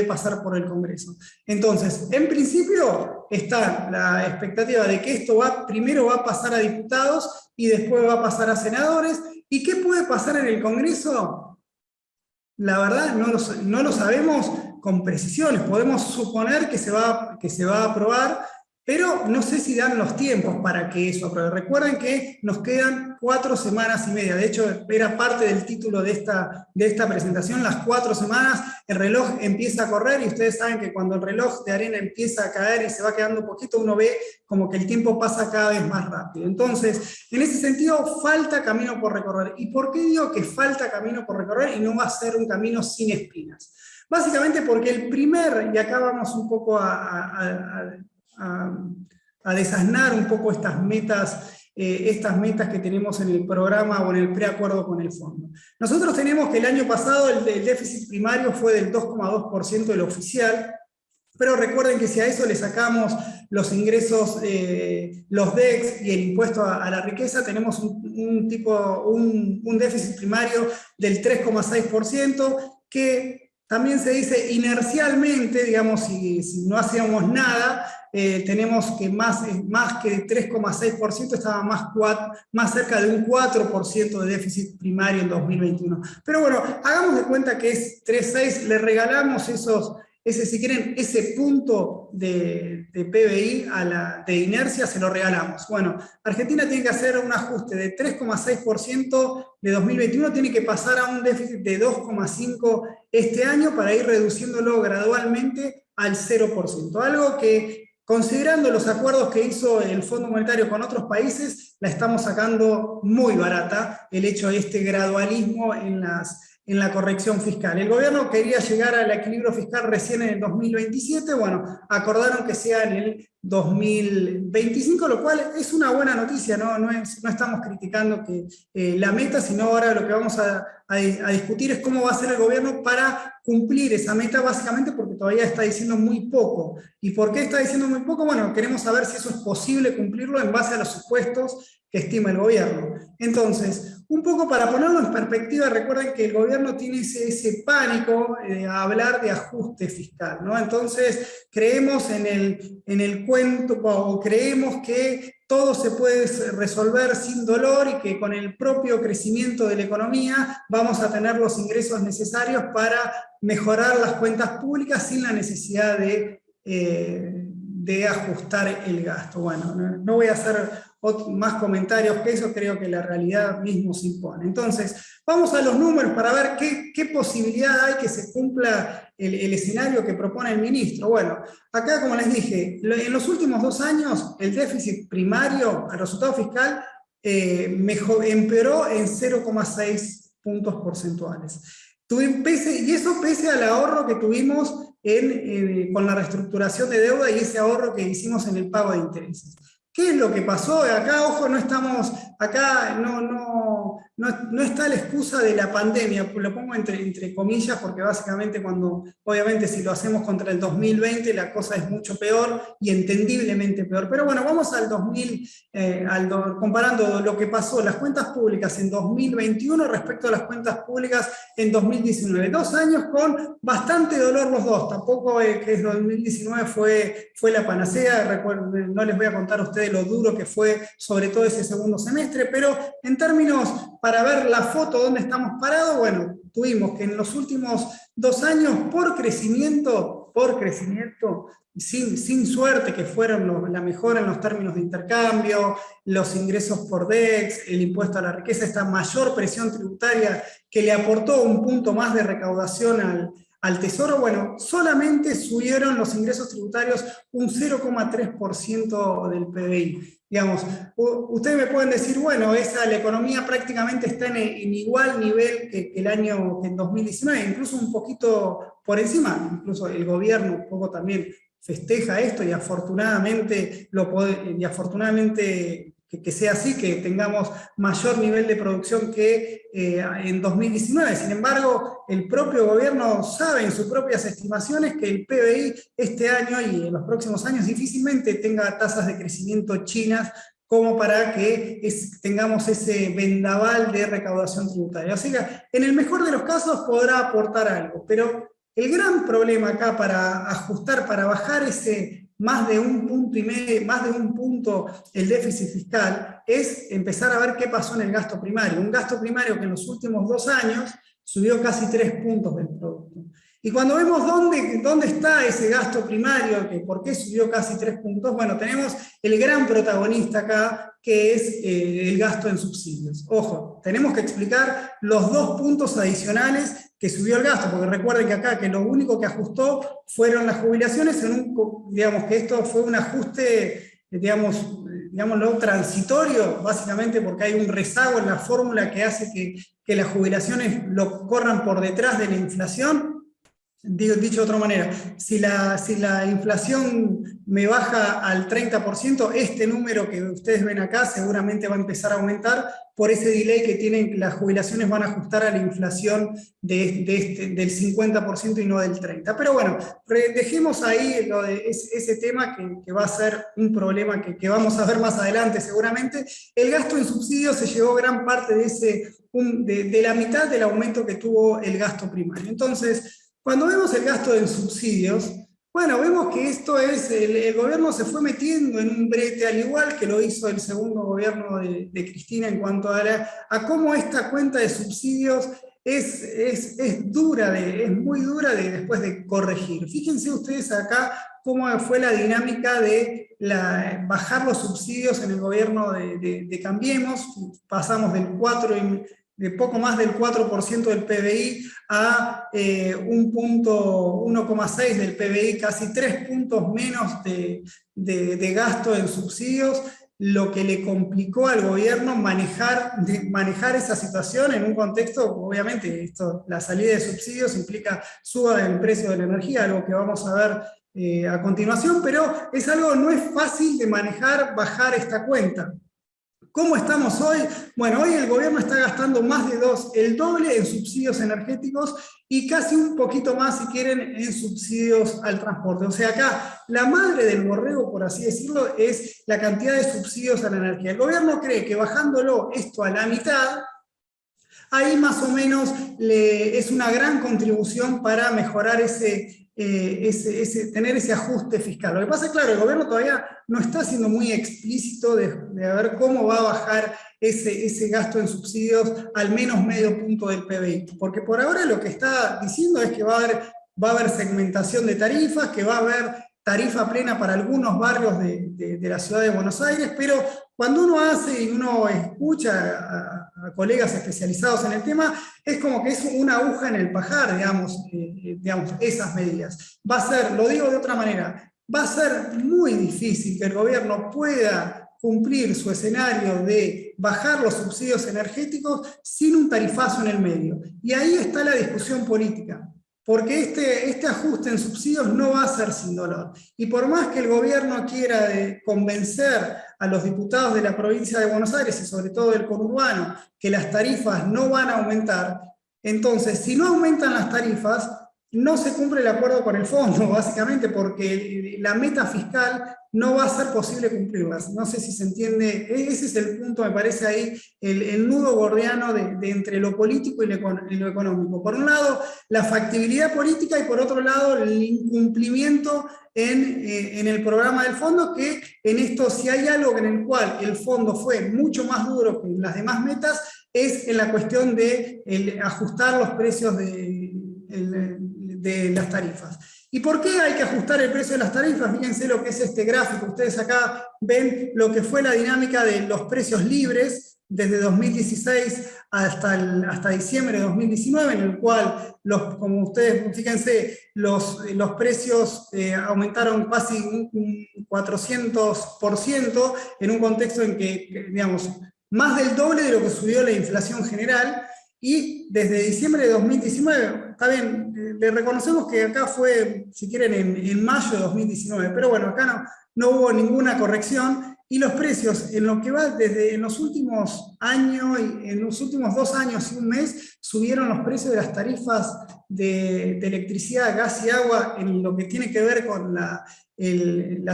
S1: pasar por el Congreso. Entonces, en principio está la expectativa de que esto primero va a pasar a diputados y después va a pasar a senadores. ¿Y qué puede pasar en el Congreso? La verdad no lo sabemos con precisiones. Podemos suponer que se va a aprobar, pero no sé si dan los tiempos para que eso apruebe. Recuerden que nos quedan 4 semanas y media. De hecho, era parte del título de esta presentación, las 4 semanas. El reloj empieza a correr y ustedes saben que cuando el reloj de arena empieza a caer y se va quedando poquito, uno ve como que el tiempo pasa cada vez más rápido. Entonces, en ese sentido, falta camino por recorrer. ¿Y por qué digo que falta camino por recorrer y no va a ser un camino sin espinas? Básicamente porque el primer, y acá vamos un poco a desasnar un poco estas metas que tenemos en el programa o en el preacuerdo con el fondo. Nosotros tenemos que el año pasado el déficit primario fue del 2,2% del oficial, pero recuerden que si a eso le sacamos los ingresos, los DEX y el impuesto a la riqueza, tenemos un déficit primario del 3,6%, que también se dice inercialmente, digamos, si no hacíamos nada, tenemos que más que 3,6%, estaba más cerca de un 4% de déficit primario en 2021. Pero bueno, hagamos de cuenta que es 3,6, le regalamos si quieren, ese punto de PBI de inercia se lo regalamos. Bueno, Argentina tiene que hacer un ajuste de 3,6% de 2021, tiene que pasar a un déficit de 2,5% este año para ir reduciéndolo gradualmente al 0%. Algo que, considerando los acuerdos que hizo el Fondo Monetario con otros países, la estamos sacando muy barata, el hecho de este gradualismo en la corrección fiscal. El gobierno quería llegar al equilibrio fiscal recién en el 2027, bueno, acordaron que sea en el 2025, lo cual es una buena noticia, no estamos criticando la meta, sino ahora lo que vamos a discutir es cómo va a ser el gobierno para cumplir esa meta, básicamente porque todavía está diciendo muy poco. ¿Y por qué está diciendo muy poco? Bueno, queremos saber si eso es posible cumplirlo en base a los supuestos que estima el gobierno. Entonces, un poco para ponerlo en perspectiva, recuerden que el gobierno tiene ese pánico a hablar de ajuste fiscal, ¿no? Entonces, creemos en el cuento, o creemos que todo se puede resolver sin dolor y que con el propio crecimiento de la economía vamos a tener los ingresos necesarios para mejorar las cuentas públicas sin la necesidad de ajustar el gasto. Bueno, no voy a hacer más comentarios que eso, creo que la realidad mismo se impone. Entonces, vamos a los números para ver qué posibilidad hay que se cumpla el escenario que propone el ministro. Bueno, acá, como les dije, en los últimos 2 años, el déficit primario, el resultado fiscal, empeoró en 0,6 puntos porcentuales. Y eso pese al ahorro que tuvimos con la reestructuración de deuda y ese ahorro que hicimos en el pago de intereses. ¿Qué es lo que pasó? Acá, ojo, no está la excusa de la pandemia, lo pongo entre comillas, porque básicamente obviamente si lo hacemos contra el 2020, la cosa es mucho peor y entendiblemente peor. Pero bueno, vamos al comparando lo que pasó, las cuentas públicas en 2021 respecto a las cuentas públicas en 2019. 2 años con bastante dolor los dos, tampoco que 2019 fue la panacea, recuerden, no les voy a contar a ustedes lo duro que fue sobre todo ese segundo semestre, pero en términos, para ver la foto donde estamos parados, bueno, tuvimos que en los últimos 2 años, por crecimiento, sin suerte, que fueron la mejora en los términos de intercambio, los ingresos por DEX, el impuesto a la riqueza, esta mayor presión tributaria que le aportó un punto más de recaudación al Tesoro, bueno, solamente subieron los ingresos tributarios un 0,3% del PBI. Digamos, ustedes me pueden decir, bueno, la economía prácticamente está en igual nivel que en 2019, incluso un poquito por encima, incluso el gobierno un poco también festeja esto y afortunadamente que sea así, que tengamos mayor nivel de producción que en 2019. Sin embargo, el propio gobierno sabe en sus propias estimaciones que el PBI este año y en los próximos años difícilmente tenga tasas de crecimiento chinas como para que tengamos ese vendaval de recaudación tributaria. O sea, en el mejor de los casos podrá aportar algo, pero el gran problema acá para ajustar, para bajar ese más de 1,5 punto el déficit fiscal, es empezar a ver qué pasó en el gasto primario. Un gasto primario que en los últimos 2 años subió casi 3 puntos del producto. Y cuando vemos dónde está ese gasto primario, que por qué subió casi 3 puntos, bueno, tenemos el gran protagonista acá, que es el gasto en subsidios. Ojo, tenemos que explicar los 2 puntos adicionales que subió el gasto, porque recuerden que acá que lo único que ajustó fueron las jubilaciones, digamos que esto fue un ajuste, digámoslo, transitorio, básicamente porque hay un rezago en la fórmula que hace que las jubilaciones lo corran por detrás de la inflación. Dicho de otra manera, si la inflación me baja al 30%, este número que ustedes ven acá seguramente va a empezar a aumentar por ese delay que tienen, las jubilaciones van a ajustar a la inflación del 50% y no del 30%. Pero bueno, dejemos ahí ese tema que va a ser un problema que vamos a ver más adelante seguramente. El gasto en subsidios se llevó gran parte de la mitad del aumento que tuvo el gasto primario. Entonces, cuando vemos el gasto en subsidios, bueno, vemos que esto es, el gobierno se fue metiendo en un brete, al igual que lo hizo el segundo gobierno de Cristina en cuanto a cómo esta cuenta de subsidios es muy dura después de corregir. Fíjense ustedes acá cómo fue la dinámica de bajar los subsidios en el gobierno de Cambiemos. Pasamos de poco más del 4% del PBI a 1,6 del PBI, casi 3 puntos menos de gasto en subsidios, lo que le complicó al gobierno manejar esa situación en un contexto, obviamente, la salida de subsidios implica suba del precio de la energía, algo que vamos a ver a continuación, pero es algo no es fácil de manejar, bajar esta cuenta. ¿Cómo estamos hoy? Bueno, hoy el gobierno está gastando el doble en subsidios energéticos y casi un poquito más, si quieren, en subsidios al transporte. O sea, acá la madre del borrego, por así decirlo, es la cantidad de subsidios a la energía. El gobierno cree que bajándolo esto a la mitad, ahí más o menos es una gran contribución para mejorar tener ese ajuste fiscal. Lo que pasa es, claro, el gobierno todavía no está siendo muy explícito de ver cómo va a bajar ese gasto en subsidios al menos medio punto del PBI, porque por ahora lo que está diciendo es que va a haber segmentación de tarifas, que va a haber tarifa plena para algunos barrios de la ciudad de Buenos Aires, pero cuando uno hace y uno escucha a colegas especializados en el tema, es como que es una aguja en el pajar, digamos, esas medidas. Va a ser, lo digo de otra manera, va a ser muy difícil que el gobierno pueda cumplir su escenario de bajar los subsidios energéticos sin un tarifazo en el medio. Y ahí está la discusión política. Porque este ajuste en subsidios no va a ser sin dolor. Y por más que el gobierno quiera convencer a los diputados de la provincia de Buenos Aires y sobre todo del conurbano que las tarifas no van a aumentar, entonces si no aumentan las tarifas, no se cumple el acuerdo con el fondo, básicamente porque la meta fiscal no va a ser posible cumplirlas. No sé si se entiende, ese es el punto, me parece ahí, el nudo gordiano de entre lo político y lo económico. Por un lado, la factibilidad política y por otro lado, el incumplimiento en el programa del fondo, que en esto, si hay algo en el cual el fondo fue mucho más duro que las demás metas, es en la cuestión de ajustar los precios de las tarifas. ¿Y por qué hay que ajustar el precio de las tarifas? Fíjense lo que es este gráfico. Ustedes acá ven lo que fue la dinámica de los precios libres desde 2016 hasta diciembre de 2019, en el cual, como ustedes, fíjense, los precios aumentaron casi un 400% en un contexto en que, digamos, más del doble de lo que subió la inflación general. Y desde diciembre de 2019, está bien, le reconocemos que acá fue, si quieren, en mayo de 2019, pero bueno, acá no hubo ninguna corrección, y los precios, en lo que va en los últimos años, en los últimos 2 años y un mes, subieron los precios de las tarifas de electricidad, gas y agua, en lo que tiene que ver con la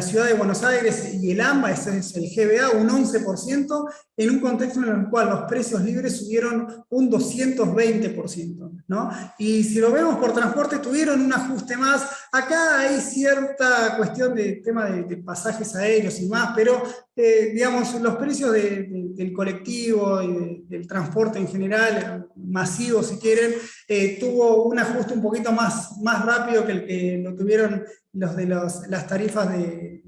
S1: ciudad de Buenos Aires y el AMBA, ese es el GBA, un 11%, en un contexto en el cual los precios libres subieron un 220%, ¿no? Y si lo vemos por transporte, tuvieron un ajuste más. Acá hay cierta cuestión de tema de pasajes aéreos y más, pero digamos, los precios del colectivo y del transporte en general, masivo si quieren, tuvo un ajuste un poquito más rápido que el que lo tuvieron los de las tarifas de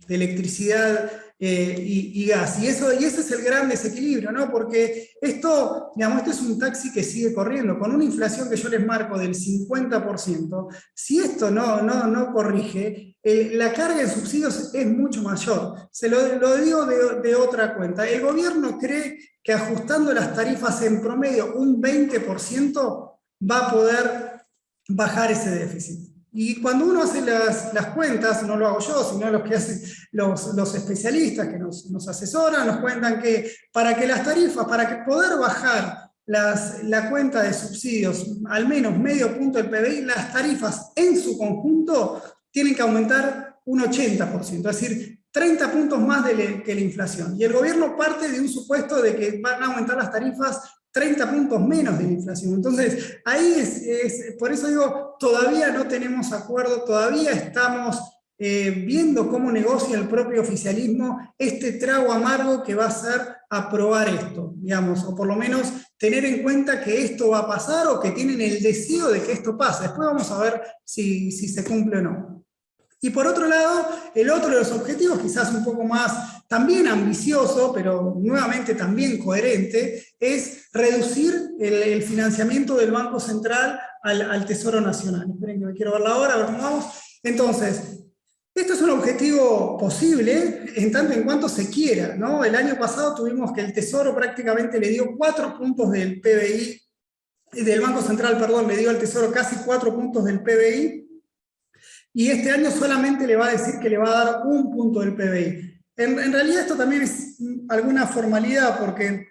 S1: electricidad y gas. Y ese es el gran desequilibrio, ¿no? Porque esto, digamos, esto es un taxi que sigue corriendo, con una inflación que yo les marco del 50%, si esto no corrige, la carga en subsidios es mucho mayor. Se lo digo de otra cuenta. El gobierno cree que ajustando las tarifas en promedio un 20% va a poder bajar ese déficit. Y cuando uno hace las cuentas, no lo hago yo, sino los que hacen los especialistas que nos asesoran, nos cuentan que para que las tarifas, para que poder bajar la cuenta de subsidios al menos medio punto del PBI, las tarifas en su conjunto tienen que aumentar un 80%, es decir, 30 puntos más que la inflación. Y el gobierno parte de un supuesto de que van a aumentar las tarifas 30 puntos menos de la inflación. Entonces, ahí por eso digo, todavía no tenemos acuerdo, todavía estamos viendo cómo negocia el propio oficialismo este trago amargo que va a ser aprobar esto, digamos, o por lo menos tener en cuenta que esto va a pasar o que tienen el deseo de que esto pase. Después vamos a ver si se cumple o no. Y por otro lado, el otro de los objetivos, quizás un poco más también ambicioso, pero nuevamente también coherente, es reducir el financiamiento del Banco Central al Tesoro Nacional. Esperen que me quiero ver la hora, a ver cómo vamos. Entonces, esto es un objetivo posible en tanto en cuanto se quiera, ¿no? El año pasado tuvimos que el Tesoro prácticamente le dio 4 puntos del PBI, del Banco Central, perdón, le dio al Tesoro casi 4 puntos del PBI, y este año solamente le va a decir que le va a dar 1 punto del PBI. En realidad esto también es alguna formalidad, porque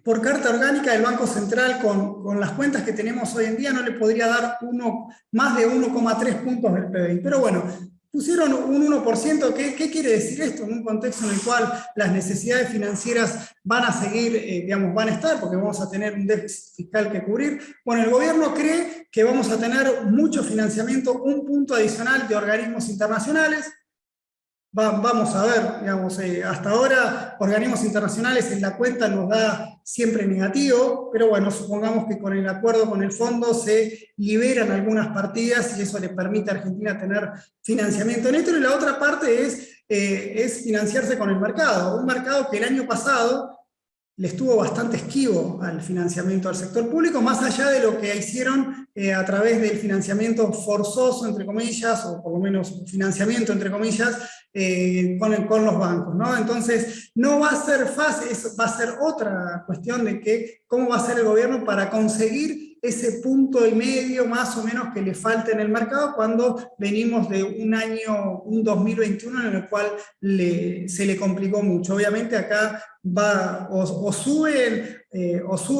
S1: por carta orgánica del Banco Central, con las cuentas que tenemos hoy en día, no le podría dar más de 1,3 puntos del PBI. Pero bueno, pusieron un 1%. ¿Qué quiere decir esto? En un contexto en el cual las necesidades financieras van a seguir, digamos, van a estar, porque vamos a tener un déficit fiscal que cubrir. Bueno, el gobierno cree que vamos a tener mucho financiamiento, 1 punto adicional de organismos internacionales. Vamos a ver, digamos, hasta ahora organismos internacionales en la cuenta nos da siempre negativo, pero bueno, supongamos que con el acuerdo con el fondo se liberan algunas partidas y eso le permite a Argentina tener financiamiento neto, y la otra parte es financiarse con el mercado, un mercado que el año pasado le estuvo bastante esquivo al financiamiento del sector público, más allá de lo que hicieron a través del financiamiento forzoso, entre comillas, o por lo menos financiamiento, entre comillas, con los bancos, ¿no? Entonces, no va a ser fácil, va a ser otra cuestión de cómo va a ser el gobierno para conseguir ese 1,5 más o menos que le falta en el mercado cuando venimos de un 2021 en el cual se le complicó mucho. Obviamente acá va o sube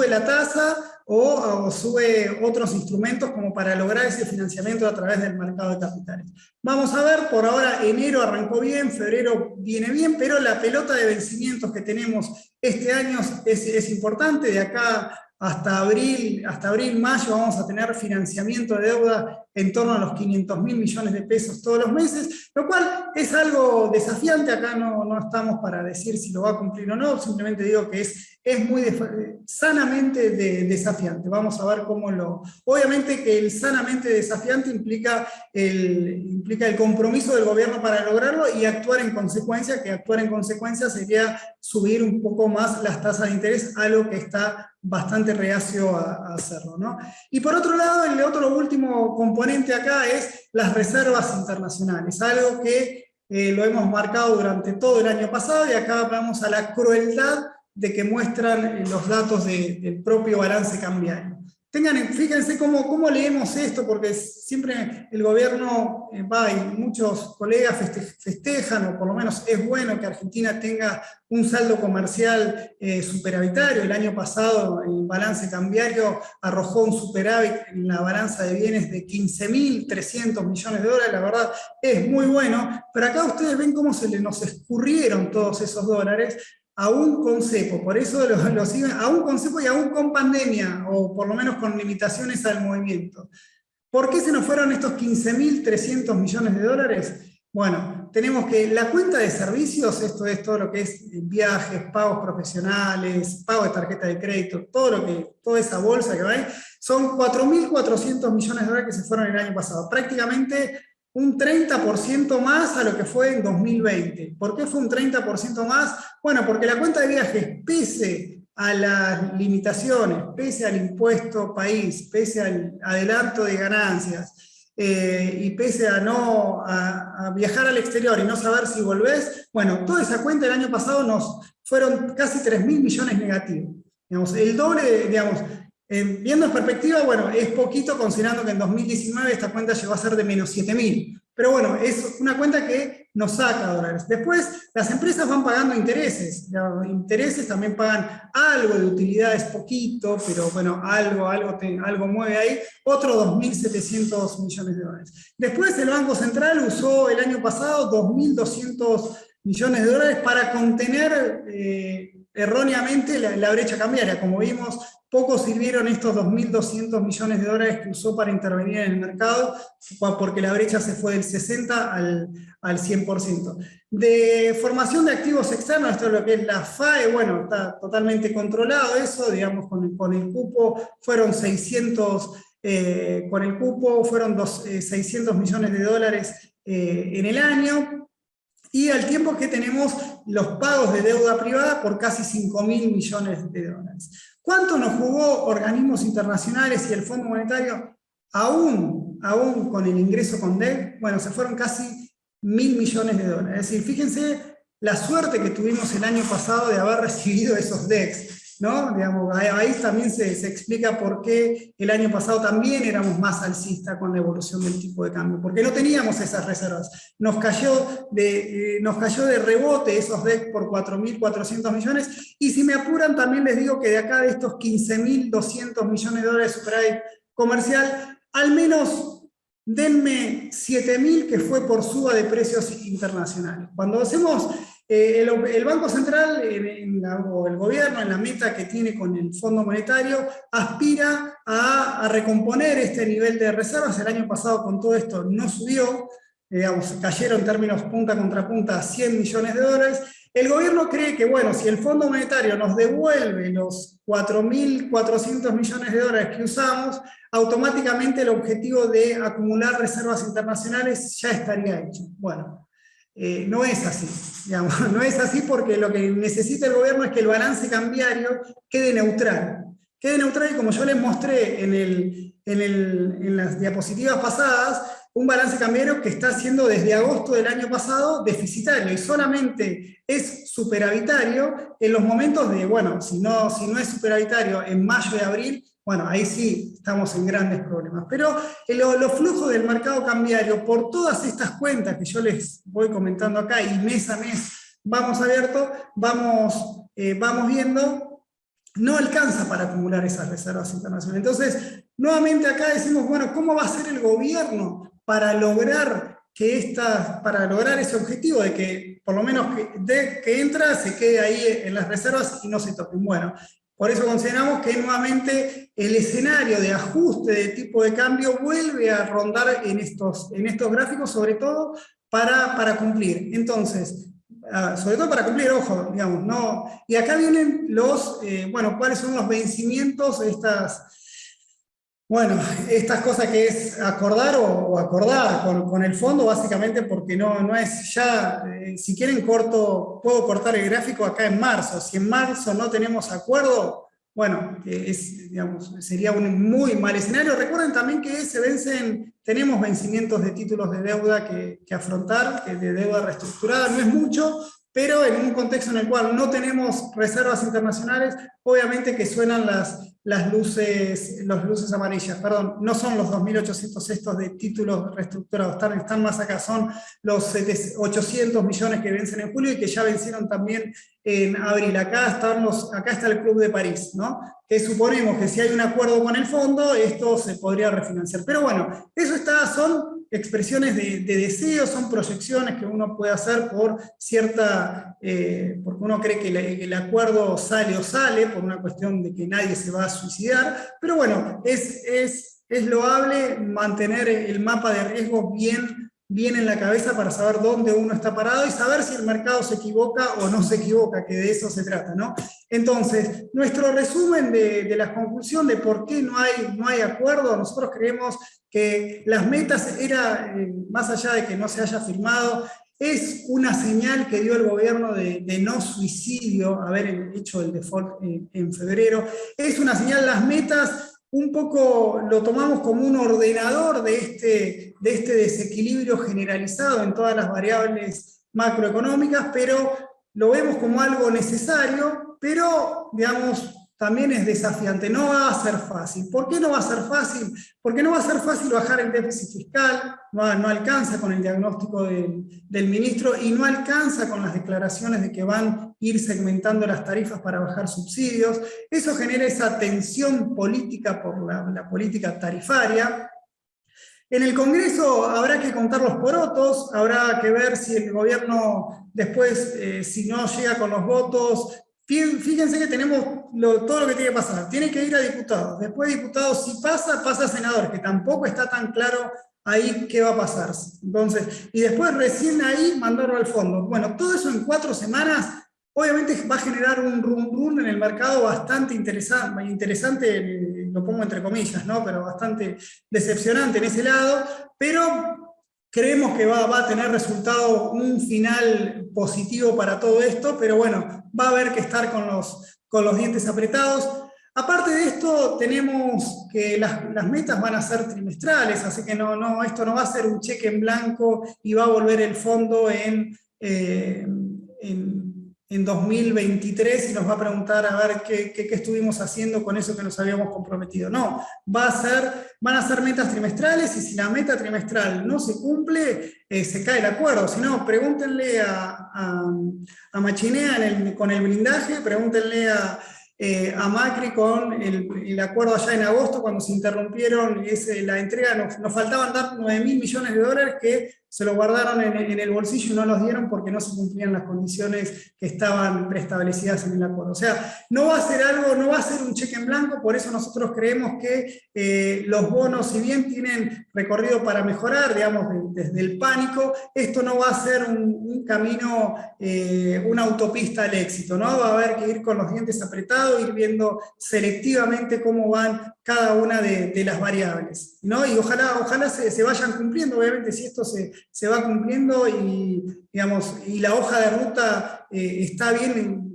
S1: la tasa o sube otros instrumentos como para lograr ese financiamiento a través del mercado de capitales. Vamos a ver, por ahora enero arrancó bien, febrero viene bien, pero la pelota de vencimientos que tenemos este año es importante. De acá hasta abril, mayo vamos a tener financiamiento de deuda en torno a los 500.000 millones de pesos todos los meses, lo cual es algo desafiante. Acá no estamos para decir si lo va a cumplir o no, simplemente digo que es muy sanamente desafiante. Vamos a ver cómo Obviamente que el sanamente desafiante implica el compromiso del gobierno para lograrlo y actuar en consecuencia, que actuar en consecuencia sería subir un poco más las tasas de interés, algo que está bastante reacio a hacerlo, ¿no? Y por otro lado, el otro último componente acá es las reservas internacionales, algo que lo hemos marcado durante todo el año pasado, y acá vamos a la crueldad de que muestran los datos del propio balance cambiario. Fíjense cómo leemos esto, porque siempre el gobierno va y muchos colegas festejan, o por lo menos es bueno que Argentina tenga un saldo comercial superavitario. El año pasado el balance cambiario arrojó un superávit en la balanza de bienes de 15.300 millones de dólares, la verdad es muy bueno, pero acá ustedes ven cómo nos escurrieron todos esos dólares, aún con cepo, por eso lo siguen, aún con cepo y aún con pandemia, o por lo menos con limitaciones al movimiento. ¿Por qué se nos fueron estos 15.300 millones de dólares? Bueno, tenemos que la cuenta de servicios, esto es todo lo que es viajes, pagos profesionales, pago de tarjeta de crédito, toda esa bolsa que va ahí, son 4.400 millones de dólares que se fueron el año pasado, prácticamente un 30% más a lo que fue en 2020. ¿Por qué fue un 30% más? Bueno, porque la cuenta de viajes, pese a las limitaciones, pese al impuesto país, pese al adelanto de ganancias, y pese a viajar al exterior y no saber si volvés, bueno, toda esa cuenta el año pasado nos fueron casi 3.000 millones negativos. Digamos, el doble, digamos, Viendo en perspectiva, bueno, es poquito considerando que en 2019 esta cuenta llegó a ser de menos 7.000. Pero bueno, es una cuenta que nos saca dólares. Después, las empresas van pagando intereses. Los intereses también pagan algo de utilidades, poquito, pero bueno, algo mueve ahí. Otro 2.700 millones de dólares. Después, el Banco Central usó el año pasado 2.200 millones de dólares para contener erróneamente la brecha cambiaria. Como vimos, poco sirvieron estos 2.200 millones de dólares que usó para intervenir en el mercado, porque la brecha se fue del 60 al 100%. De formación de activos externos, esto es lo que es la FAE, bueno, está totalmente controlado eso, digamos, con el cupo fueron 600, con el cupo fueron 600 millones de dólares en el año, y al tiempo que tenemos los pagos de deuda privada por casi 5.000 millones de dólares. ¿Cuánto nos jugó organismos internacionales y el Fondo Monetario? Aún con el ingreso con DEC, bueno, se fueron casi 1.000 millones de dólares. Es decir, fíjense la suerte que tuvimos el año pasado de haber recibido esos DECs, ¿no? Digamos, ahí también se explica por qué el año pasado también éramos más alcistas con la evolución del tipo de cambio, porque no teníamos esas reservas. Nos cayó de rebote esos DEC por 4.400 millones, y si me apuran también les digo que de acá de estos 15.200 millones de dólares de superávit comercial, al menos denme 7.000 que fue por suba de precios internacionales. Cuando hacemos el Banco Central, o el gobierno, en la meta que tiene con el Fondo Monetario, aspira a recomponer este nivel de reservas. El año pasado con todo esto no subió, digamos, cayeron en términos punta contra punta 100 millones de dólares. El gobierno cree que, bueno, si el Fondo Monetario nos devuelve los 4.400 millones de dólares que usamos, automáticamente el objetivo de acumular reservas internacionales ya estaría hecho. Bueno, no es así, digamos, no es así, porque lo que necesita el gobierno es que el balance cambiario quede neutral. Quede neutral, y como yo les mostré en las diapositivas pasadas, un balance cambiario que está siendo desde agosto del año pasado deficitario, y solamente es superavitario en los momentos de, bueno, si no es superavitario en mayo y abril, bueno, ahí sí estamos en grandes problemas. Pero los flujos del mercado cambiario, por todas estas cuentas que yo les voy comentando acá, y mes a mes vamos viendo, no alcanza para acumular esas reservas internacionales. Entonces, nuevamente acá decimos, bueno, ¿cómo va a ser el gobierno para lograr ese objetivo de que por lo menos que entra se quede ahí en las reservas y no se toquen? Bueno, por eso consideramos que nuevamente el escenario de ajuste de tipo de cambio vuelve a rondar en estos gráficos, sobre todo para cumplir. Entonces, sobre todo para cumplir, ojo, digamos, no. Y acá vienen cuáles son los vencimientos, estas cosas que es acordar o acordar con el fondo, básicamente porque no es ya, si quieren puedo cortar el gráfico acá en marzo. Si en marzo no tenemos acuerdo, bueno, sería un muy mal escenario. Recuerden también que tenemos vencimientos de títulos de deuda que afrontar, que de deuda reestructurada, no es mucho, pero en un contexto en el cual no tenemos reservas internacionales, obviamente que suenan las luces amarillas. Perdón, no son los 2.800 estos de títulos reestructurados, están más acá, son los 800 millones que vencen en julio y que ya vencieron también en abril. Acá está el Club de París, ¿no? Que suponemos que si hay un acuerdo con el fondo, esto se podría refinanciar. Pero bueno, son expresiones de deseo, son proyecciones que uno puede hacer porque uno cree que el acuerdo sale por una cuestión de que nadie se va a suicidar, pero bueno, es loable mantener el mapa de riesgo bien en la cabeza para saber dónde uno está parado y saber si el mercado se equivoca o no se equivoca, que de eso se trata, ¿no? Entonces, nuestro resumen de la conclusión de por qué no hay acuerdo: nosotros creemos que las metas más allá de que no se haya firmado, es una señal que dio el gobierno de no suicidio, haber hecho el default en febrero, es una señal. Las metas un poco lo tomamos como un ordenador de este desequilibrio generalizado en todas las variables macroeconómicas, pero lo vemos como algo necesario, pero, digamos, también es desafiante, no va a ser fácil. ¿Por qué no va a ser fácil? Porque no va a ser fácil bajar el déficit fiscal, no alcanza con el diagnóstico del ministro y no alcanza con las declaraciones de que van a ir segmentando las tarifas para bajar subsidios. Eso genera esa tensión política por la política tarifaria. En el Congreso habrá que contar los porotos, habrá que ver si el gobierno después, si no llega con los votos. Fíjense que tenemos todo lo que tiene que pasar. Tiene que ir a diputados. Después de diputados, si pasa, pasa a senadores, que tampoco está tan claro ahí qué va a pasar. Entonces, y después recién ahí mandarlo al fondo. Bueno, todo eso en 4 semanas, obviamente va a generar un rum en el mercado bastante interesante, lo pongo entre comillas, ¿no? Pero bastante decepcionante en ese lado, pero creemos que va a tener resultado un final positivo para todo esto, pero bueno, va a haber que estar con los dientes apretados. Aparte de esto, tenemos que las metas van a ser trimestrales, así que esto no va a ser un cheque en blanco y va a volver el fondo en 2023 y nos va a preguntar a ver qué estuvimos haciendo con eso que nos habíamos comprometido. No, van a ser metas trimestrales y si la meta trimestral no se cumple, se cae el acuerdo. Si no, pregúntenle a Machinea con el blindaje, pregúntenle a Macri con el acuerdo allá en agosto cuando se interrumpieron la entrega, nos faltaban dar 9.000 millones de dólares que se lo guardaron en el bolsillo y no los dieron porque no se cumplían las condiciones que estaban preestablecidas en el acuerdo. O sea, no va a ser un cheque en blanco, por eso nosotros creemos que los bonos, si bien tienen recorrido para mejorar, digamos, desde el pánico, esto no va a ser un camino, una autopista al éxito, ¿no? Va a haber que ir con los dientes apretados, ir viendo selectivamente cómo van cada una de las variables, ¿no? Y ojalá se vayan cumpliendo, obviamente si esto se va cumpliendo y la hoja de ruta está bien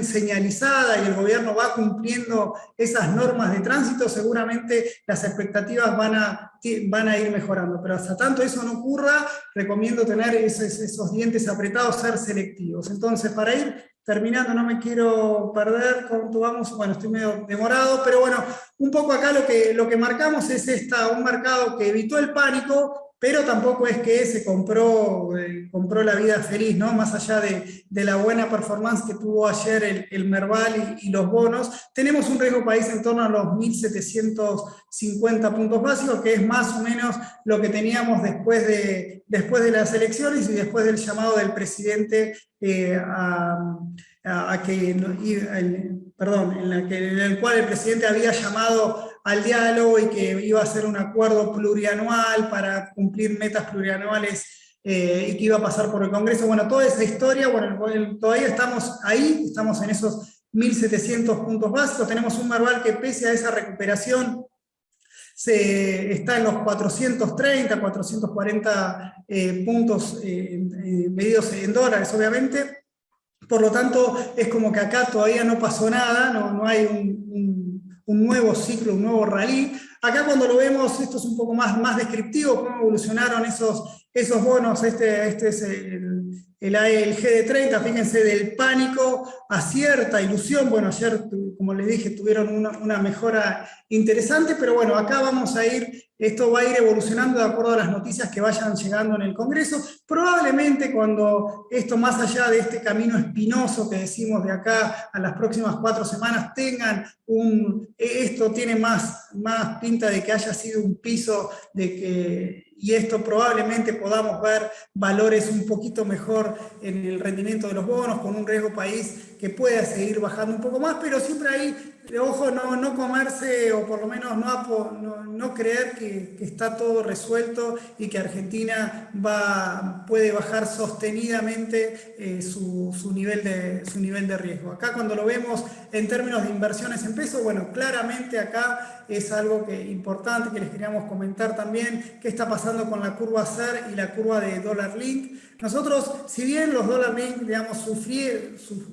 S1: señalizada y el gobierno va cumpliendo esas normas de tránsito, seguramente las expectativas van a ir mejorando, pero hasta tanto eso no ocurra, recomiendo tener esos dientes apretados, ser selectivos. Entonces, para ir terminando, no me quiero perder, ¿cuánto vamos? Bueno, estoy medio demorado, pero bueno, un poco acá lo que marcamos es un mercado que evitó el pánico, pero tampoco es que se compró la vida feliz, ¿no? Más allá de la buena performance que tuvo ayer el Merval y los bonos, tenemos un riesgo país en torno a los 1.750 puntos básicos, que es más o menos lo que teníamos después de las elecciones y después del llamado del presidente en el cual el presidente había llamado al diálogo y que iba a hacer un acuerdo plurianual para cumplir metas plurianuales y que iba a pasar por el Congreso. Bueno, toda esa historia, bueno, todavía estamos ahí, estamos en esos 1.700 puntos básicos, tenemos un Merval que pese a esa recuperación está en los 430, 440 puntos medidos en dólares, obviamente. Por lo tanto, es como que acá todavía no pasó nada, no hay un nuevo ciclo, un nuevo rally. Acá cuando lo vemos, esto es un poco más descriptivo, cómo evolucionaron esos bonos, este es el GD30, fíjense, del pánico a cierta ilusión. Bueno, ayer, como les dije, tuvieron una mejora interesante, pero bueno, acá esto va a ir evolucionando de acuerdo a las noticias que vayan llegando en el Congreso. Probablemente cuando esto, más allá de este camino espinoso que decimos de acá a las próximas 4 semanas, esto tiene más pinta de que haya sido un piso y esto probablemente podamos ver valores un poquito mejor en el rendimiento de los bonos, con un riesgo país que pueda seguir bajando un poco más, pero siempre ahí, ojo, no comerse, o por lo menos no creer que está todo resuelto y que Argentina puede bajar sostenidamente su nivel de riesgo. Acá cuando lo vemos en términos de inversiones en pesos, bueno, claramente acá es algo importante que les queríamos comentar también, qué está pasando con la curva SER y la curva de dólar link. Nosotros, si bien los dólar link, digamos,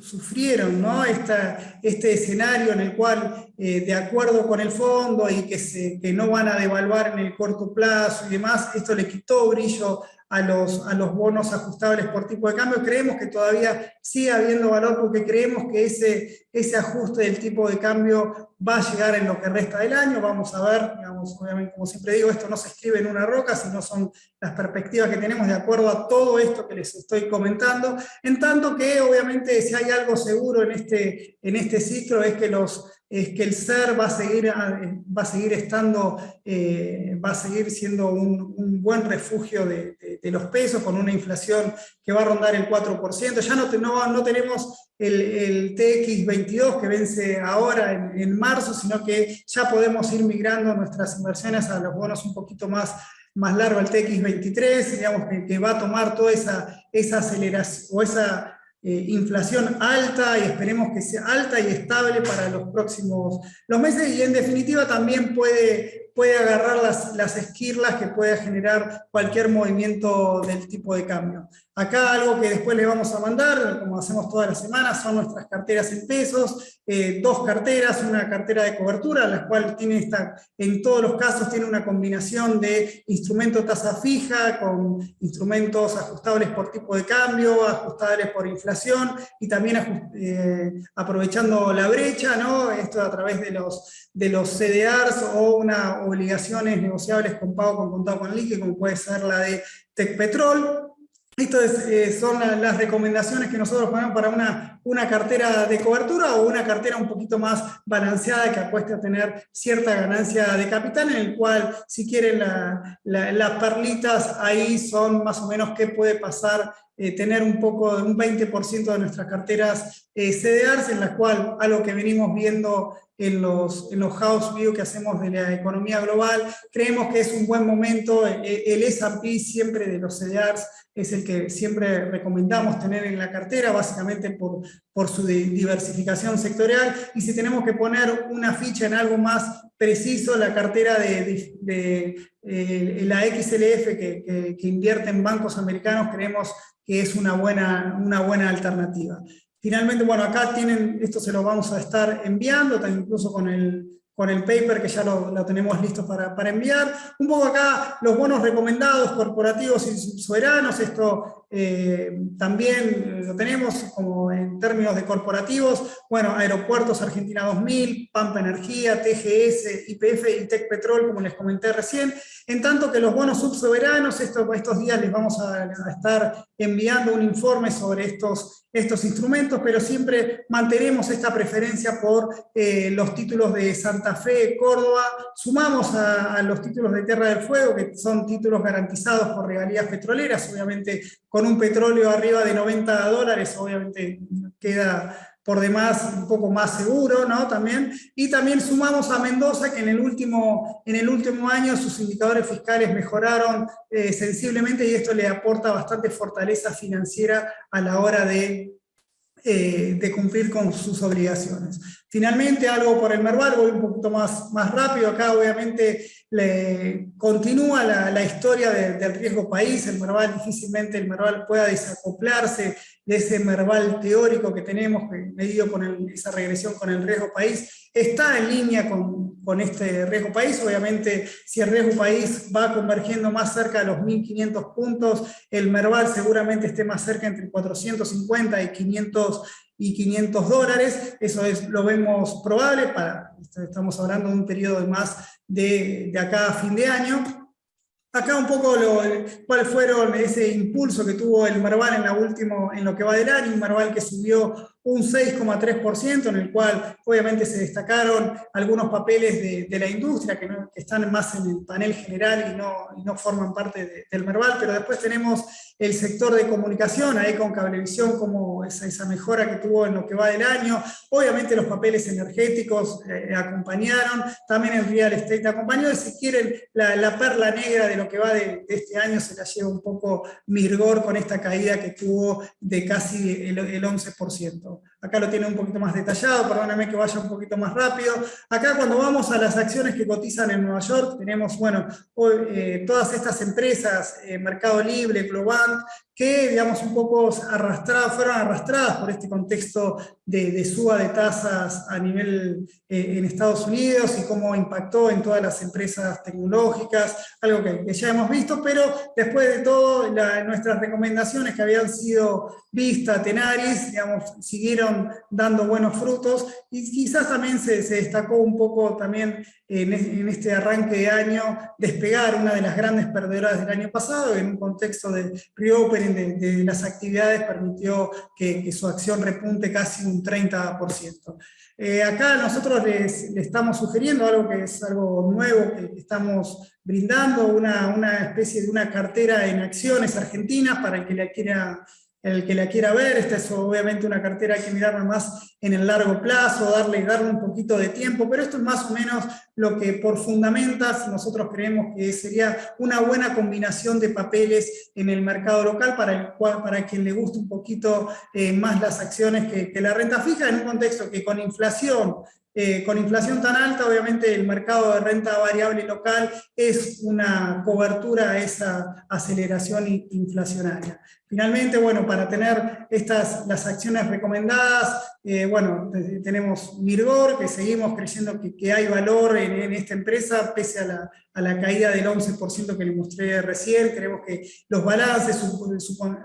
S1: sufrieron, ¿no? este escenario en el cual, de acuerdo con el fondo y que no van a devaluar en el corto plazo y demás, esto le quitó brillo a los bonos ajustables por tipo de cambio. Creemos que todavía sigue habiendo valor porque creemos que ese ajuste del tipo de cambio va a llegar en lo que resta del año. Vamos a ver, digamos, obviamente, como siempre digo, esto no se escribe en una roca, sino son las perspectivas que tenemos de acuerdo a todo esto que les estoy comentando. En tanto que, obviamente, si hay algo seguro en este ciclo es que el SER va a seguir estando, va a seguir siendo un buen refugio de los pesos, con una inflación que va a rondar el 4%. Ya no tenemos el TX22 que vence ahora en marzo, sino que ya podemos ir migrando nuestras inversiones a los bonos un poquito más largo, el TX23, digamos que va a tomar toda esa aceleración o esa inflación alta, y esperemos que sea alta y estable para los próximos meses, y en definitiva también puede agarrar las esquirlas que pueda generar cualquier movimiento del tipo de cambio. Acá algo que después les vamos a mandar, como hacemos todas las semanas, son nuestras carteras en pesos, 2 carteras, una cartera de cobertura, la cual en todos los casos tiene una combinación de instrumentos tasa fija con instrumentos ajustables por tipo de cambio, ajustables por inflación, y también aprovechando la brecha, ¿no? Esto a través de los CDRs o obligaciones negociables con pago con contado con liqui, como puede ser la de Tecpetrol. Estas son las recomendaciones que nosotros ponemos para una cartera de cobertura o una cartera un poquito más balanceada que apueste a tener cierta ganancia de capital, en el cual, si quieren, las perlitas ahí son más o menos qué puede pasar, tener un 20% de nuestras carteras CDRs, en la cual algo que venimos viendo en los house view que hacemos de la economía global, creemos que es un buen momento. El S&P siempre de los CDRs es el que siempre recomendamos tener en la cartera, básicamente por su diversificación sectorial, y si tenemos que poner una ficha en algo más preciso, la cartera de la XLF que invierte en bancos americanos, creemos que es una buena alternativa. Finalmente, bueno, acá tienen, esto se lo vamos a estar enviando, incluso con el paper que ya lo tenemos listo para enviar. Un poco acá los bonos recomendados corporativos y soberanos, esto también lo tenemos como en términos de corporativos. Bueno, Aeropuertos Argentina 2000, Pampa Energía, TGS, YPF y Tecpetrol, como les comenté recién. En tanto que los bonos subsoberanos, estos días les vamos a estar enviando un informe sobre estos instrumentos, pero siempre mantenemos esta preferencia por los títulos de Santa Fe, Córdoba. Sumamos a los títulos de Tierra del Fuego, que son títulos garantizados por regalías petroleras, obviamente con un petróleo arriba de $90, obviamente queda por demás un poco más seguro, ¿no? También. Y también sumamos a Mendoza, que en el último año sus indicadores fiscales mejoraron sensiblemente, y esto le aporta bastante fortaleza financiera a la hora de cumplir con sus obligaciones. Finalmente, algo por el Merval, voy un poquito más rápido. Acá obviamente continúa la historia del riesgo país. Difícilmente el Merval pueda desacoplarse de ese Merval teórico que tenemos, medido con esa regresión con el riesgo país. Está en línea con este riesgo país. Obviamente, si el riesgo país va convergiendo más cerca de los 1.500 puntos, el Merval seguramente esté más cerca entre 450 y 500 dólares. Eso lo vemos probable. Estamos hablando de un periodo de acá a fin de año. Acá un poco cuál fueron ese impulso que tuvo el Merval en lo que va del año, un Merval que subió un 6,3%, en el cual obviamente se destacaron algunos papeles de la industria que están más en el panel general y no forman parte del Merval, pero después tenemos el sector de comunicación, ahí con Cablevisión, como esa mejora que tuvo en lo que va del año. Obviamente los papeles energéticos acompañaron, también el real estate acompañó, y si quieren la perla negra de lo que va de este año se la lleva un poco Mirgor con esta caída que tuvo de casi el 11%. acá lo tiene un poquito más detallado, perdóname que vaya un poquito más rápido. Acá cuando vamos a las acciones que cotizan en Nueva York, tenemos, bueno, todas estas empresas, Mercado Libre, Globant, que, digamos, un poco fueron arrastradas por este contexto de suba de tasas a nivel en Estados Unidos y cómo impactó en todas las empresas tecnológicas, algo que ya hemos visto, pero después de todo, nuestras recomendaciones que habían sido Vista, Tenaris, digamos, siguieron dando buenos frutos y quizás también se destacó un poco también en este arranque de año despegar una de las grandes perdedoras del año pasado, en un contexto de reopening de las actividades permitió que su acción repunte casi un 30%. Acá nosotros le estamos sugiriendo algo que es algo nuevo que estamos brindando, una especie de una cartera en acciones argentinas para el que la quiera ver. Esta es obviamente una cartera que mirarla más en el largo plazo, darle un poquito de tiempo, pero esto es más o menos lo que por fundamentas nosotros creemos que sería una buena combinación de papeles en el mercado local para quien le guste un poquito más las acciones que la renta fija, en un contexto que con inflación tan alta, obviamente el mercado de renta variable local es una cobertura a esa aceleración inflacionaria. Finalmente, bueno, para tener las acciones recomendadas, bueno, tenemos Mirgor, que seguimos creyendo que hay valor en esta empresa, pese a la caída del 11% que les mostré recién. Creemos que los balances,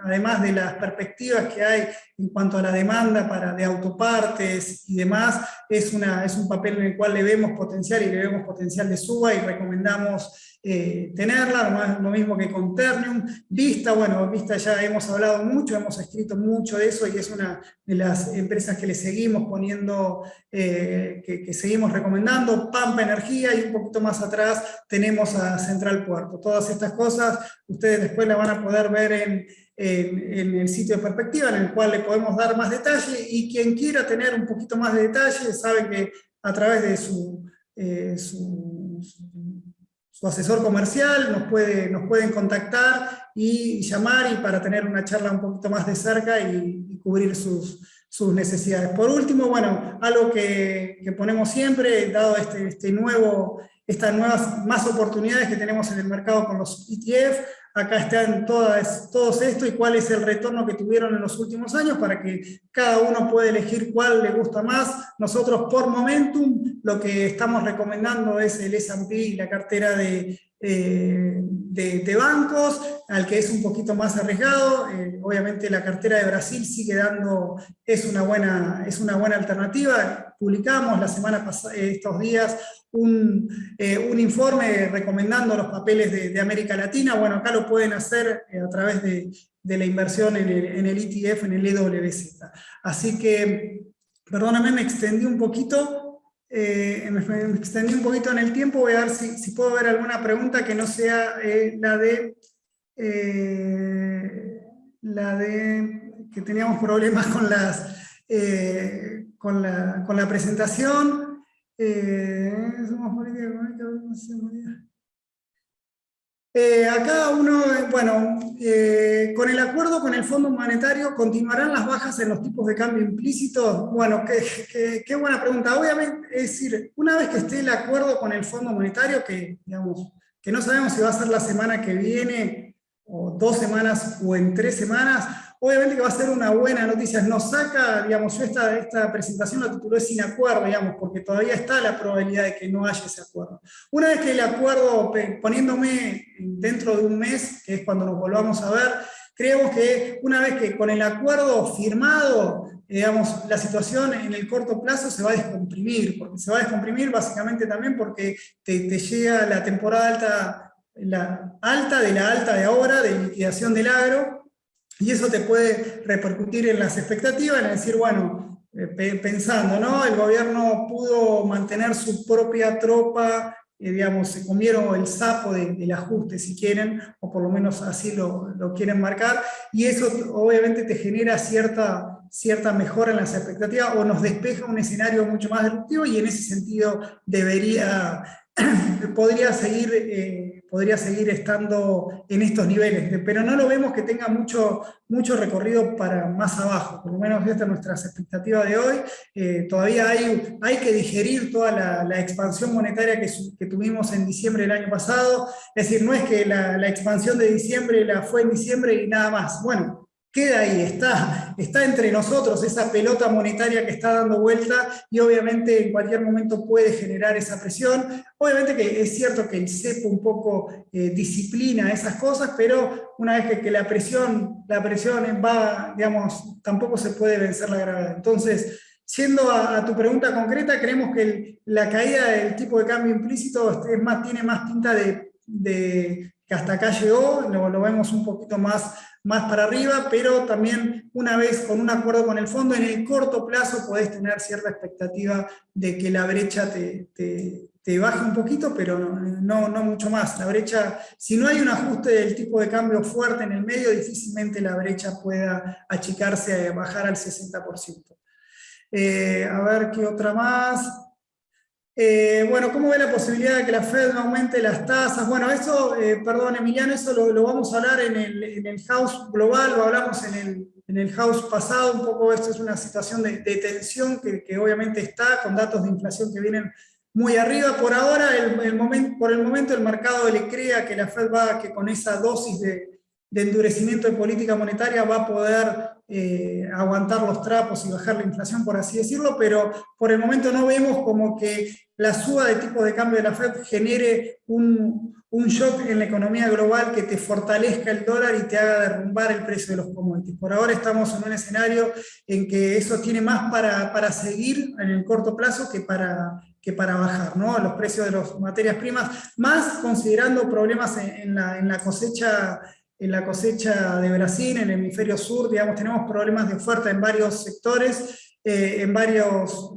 S1: además de las perspectivas que hay en cuanto a la demanda de autopartes y demás, es un papel en el cual le vemos potencial y le vemos potencial de suba y recomendamos tenerla, lo mismo que con Ternium. Vista, bueno, Vista ya hemos hablado mucho, hemos escrito mucho de eso y es una de las empresas que le seguimos poniendo, que seguimos recomendando. Pampa Energía y un poquito más atrás tenemos a Central Puerto. Todas estas cosas ustedes después las van a poder ver en el sitio de Perspectiva, en el cual le podemos dar más detalle, y quien quiera tener un poquito más de detalle, saben que a través de su asesor comercial nos pueden contactar y llamar, y para tener una charla un poquito más de cerca y cubrir sus necesidades. Por último, bueno, algo que ponemos siempre, dado estas nuevas más oportunidades que tenemos en el mercado con los ETF, acá están todos esto y cuál es el retorno que tuvieron en los últimos años para que cada uno pueda elegir cuál le gusta más. Nosotros por Momentum lo que estamos recomendando es el S&P y la cartera de bancos, al que es un poquito más arriesgado. Obviamente la cartera de Brasil sigue es una buena alternativa. Publicamos la semana pasada, estos días, un informe recomendando los papeles de América Latina. Bueno, acá lo pueden hacer a través de la inversión en el ETF, en el EWZ. Así que, perdóname, me extendí un poquito. Me extendí un poquito en el tiempo. Voy a ver si puedo ver alguna pregunta que no sea la de que teníamos problemas con la presentación. Somos política económica, acá uno, bueno, con el acuerdo con el Fondo Monetario, ¿continuarán las bajas en los tipos de cambio implícitos? Bueno, qué buena pregunta. Obviamente, es decir, una vez que esté el acuerdo con el Fondo Monetario, que no sabemos si va a ser la semana que viene, o 2 semanas, o en 3 semanas, obviamente que va a ser una buena noticia. Nos saca, digamos, yo esta presentación la titulé sin acuerdo, digamos, porque todavía está la probabilidad de que no haya ese acuerdo. Una vez que el acuerdo, poniéndome dentro de un mes, que es cuando nos volvamos a ver, creemos que una vez que con el acuerdo firmado, digamos, la situación en el corto plazo se va a descomprimir, porque se va a descomprimir básicamente también porque te llega la temporada alta, la alta de ahora, de liquidación del agro, y eso te puede repercutir en las expectativas, en decir, bueno, pensando, ¿no? El gobierno pudo mantener su propia tropa, digamos, se comieron el sapo del ajuste, si quieren, o por lo menos así lo quieren marcar, y eso obviamente te genera cierta mejora en las expectativas, o nos despeja un escenario mucho más disruptivo, y en ese sentido podría seguir podría seguir estando en estos niveles, pero no lo vemos que tenga mucho recorrido para más abajo, por lo menos esta es nuestra expectativa de hoy. Todavía hay que digerir toda la expansión monetaria que tuvimos en diciembre del año pasado, es decir, no es que la expansión de diciembre fue en diciembre y nada más. Bueno, queda ahí, está entre nosotros esa pelota monetaria que está dando vuelta y obviamente en cualquier momento puede generar esa presión. Obviamente que es cierto que el cepo un poco disciplina esas cosas, pero una vez que la presión va, digamos, tampoco se puede vencer la gravedad. Entonces, yendo a tu pregunta concreta, creemos que la caída del tipo de cambio implícito tiene más pinta de que hasta acá llegó, lo vemos un poquito más para arriba, pero también una vez con un acuerdo con el fondo, en el corto plazo podés tener cierta expectativa de que la brecha te baje un poquito, pero no mucho más. La brecha, si no hay un ajuste del tipo de cambio fuerte en el medio, difícilmente la brecha pueda achicarse, bajar al 60%. A ver qué otra más. Bueno, ¿cómo ve la posibilidad de que la Fed aumente las tasas? Bueno, eso, perdón Emiliano, eso lo vamos a hablar en el house global, lo hablamos en el house pasado, un poco esto es una situación de tensión que obviamente está, con datos de inflación que vienen muy arriba. Por ahora, por el momento el mercado le crea que la Fed que con esa dosis de endurecimiento de política monetaria va a poder aguantar los trapos y bajar la inflación, por así decirlo, pero por el momento no vemos como que la suba de tipos de cambio de la Fed genere un shock en la economía global que te fortalezca el dólar y te haga derrumbar el precio de los commodities. Por ahora estamos en un escenario en que eso tiene más para seguir en el corto plazo que para bajar, ¿no? Los precios de las materias primas, más considerando problemas en la cosecha de Brasil, en el hemisferio sur, digamos, tenemos problemas de oferta en varios sectores, en varios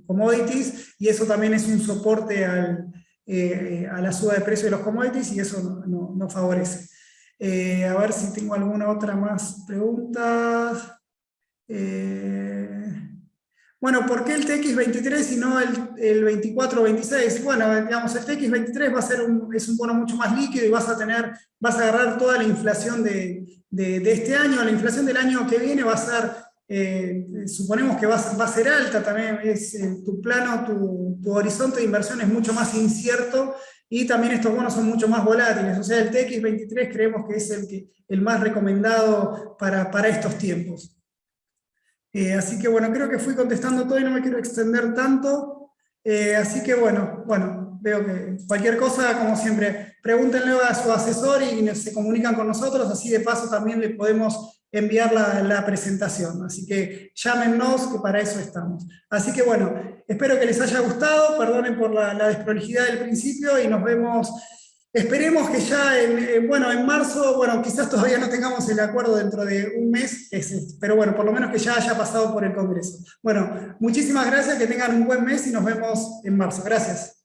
S1: commodities, y eso también es un soporte a la suba de precio de los commodities, y eso no favorece. A ver si tengo alguna otra más preguntas. Bueno, ¿por qué el TX23 y no el 24 o 26? Bueno, digamos, el TX23 es un bono mucho más líquido y vas a agarrar toda la inflación de este año. La inflación del año que viene va a ser, suponemos que va a ser alta también. Tu plano, tu horizonte de inversión es mucho más incierto y también estos bonos son mucho más volátiles. O sea, el TX23 creemos que es el más recomendado para estos tiempos. Así que bueno, creo que fui contestando todo y no me quiero extender tanto. Así que bueno, veo que cualquier cosa, como siempre, pregúntenle a su asesor y se comunican con nosotros, así de paso también le podemos enviar la presentación. Así que llámennos, que para eso estamos. Así que bueno, espero que les haya gustado, perdonen por la desprolijidad del principio y nos vemos. Esperemos que ya en marzo, bueno, quizás todavía no tengamos el acuerdo dentro de un mes, pero bueno, por lo menos que ya haya pasado por el Congreso. Bueno, muchísimas gracias, que tengan un buen mes y nos vemos en marzo. Gracias.